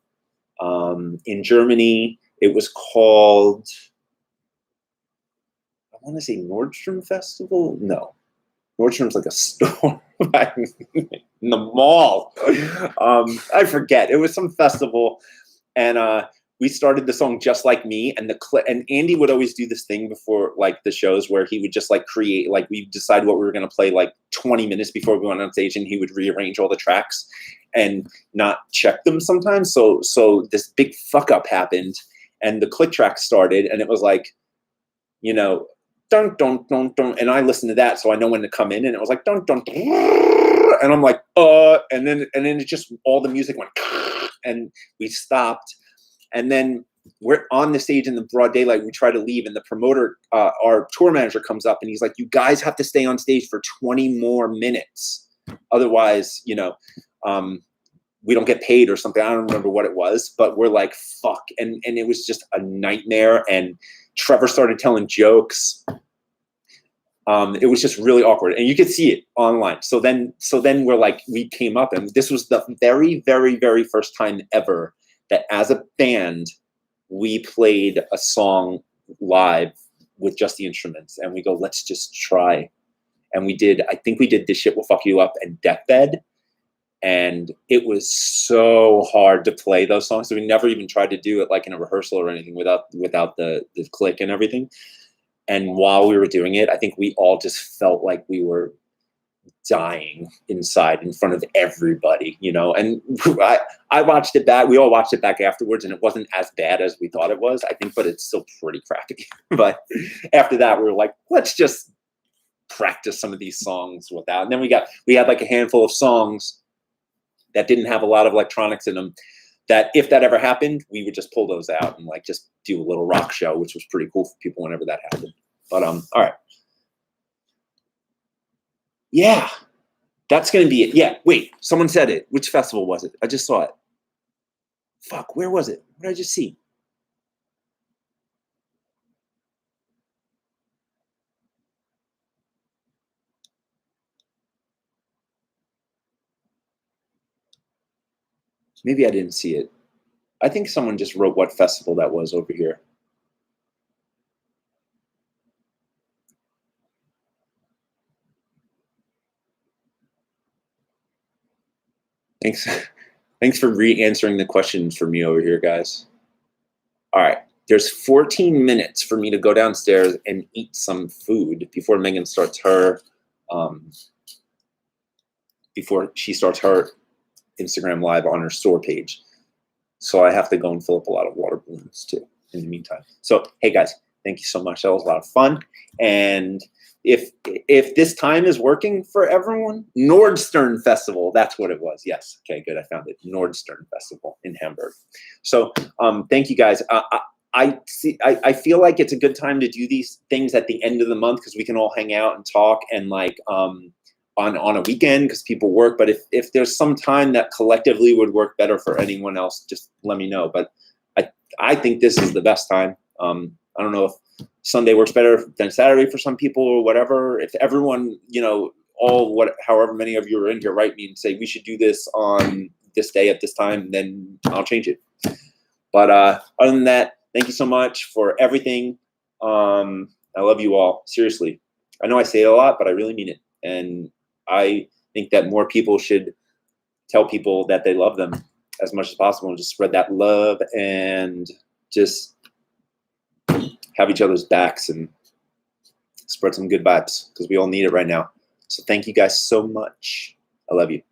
in Germany. It was called, I want to say Nordstrom Festival. No, Nordstrom's like a store in the mall. I forget. It was some festival, and we started the song Just Like Me, and and Andy would always do this thing before like the shows where he would just like create, like we decide what we were going to play like 20 minutes before we went on stage, and he would rearrange all the tracks and not check them sometimes. So this big fuck up happened. And the click track started, and it was like, you know, dun dun dun dun, and I listened to that, so I know when to come in. And it was like dun dun, dun and I'm like, and then it just all the music went, and we stopped, and then we're on the stage in the broad daylight. We try to leave, and the promoter, our tour manager, comes up, and he's like, "You guys have to stay on stage for 20 more minutes, otherwise, you know." We don't get paid or something. I don't remember what it was, but we're like, fuck. And it was just a nightmare. And Trevor started telling jokes. It was just really awkward. And you could see it online. So then we're like, we came up, and this was the very, very, very first time ever that as a band, we played a song live with just the instruments. And we go, let's just try. And I think we did This Shit Will Fuck You Up and Deathbed. and it was so hard to play those songs. So we never even tried to do it like in a rehearsal or anything without the click and everything. And while we were doing it, I think we all just felt like we were dying inside in front of everybody, you know. And I watched it back. We all watched it back afterwards, and it wasn't as bad as we thought it was, I think, but it's still pretty crappy. But after that, we were like, let's just practice some of these songs without. And then we had like a handful of songs that didn't have a lot of electronics in them, that if that ever happened, we would just pull those out and like just do a little rock show, which was pretty cool for people whenever that happened. But all right. Yeah, that's gonna be it. Yeah, wait, someone said it. Which festival was it? I just saw it. Fuck, where was it? What did I just see? Maybe I didn't see it. I think someone just wrote what festival that was over here. Thanks. Thanks for re-answering the questions for me over here, guys. All right. There's 14 minutes for me to go downstairs and eat some food before Megan starts her, before she starts her Instagram live on her store page. So I have to go and fill up a lot of water balloons too in the meantime. So, hey guys, thank you so much. That was a lot of fun. And if this time is working for everyone, Nordstern Festival, that's what it was. Yes. Okay, good. I found it. Nordstern Festival in Hamburg. So thank you guys. I feel like it's a good time to do these things at the end of the month because we can all hang out and talk and like on a weekend because people work. But if there's some time that collectively would work better for anyone else, just let me know. But I think this is the best time. I don't know if Sunday works better than Saturday for some people or whatever. If everyone, you know, however many of you are in here, write me and say we should do this on this day at this time, then I'll change it. But other than that, thank you so much for everything. I love you all. Seriously. I know I say it a lot, but I really mean it. And I think that more people should tell people that they love them as much as possible and just spread that love and just have each other's backs and spread some good vibes because we all need it right now. So thank you guys so much. I love you.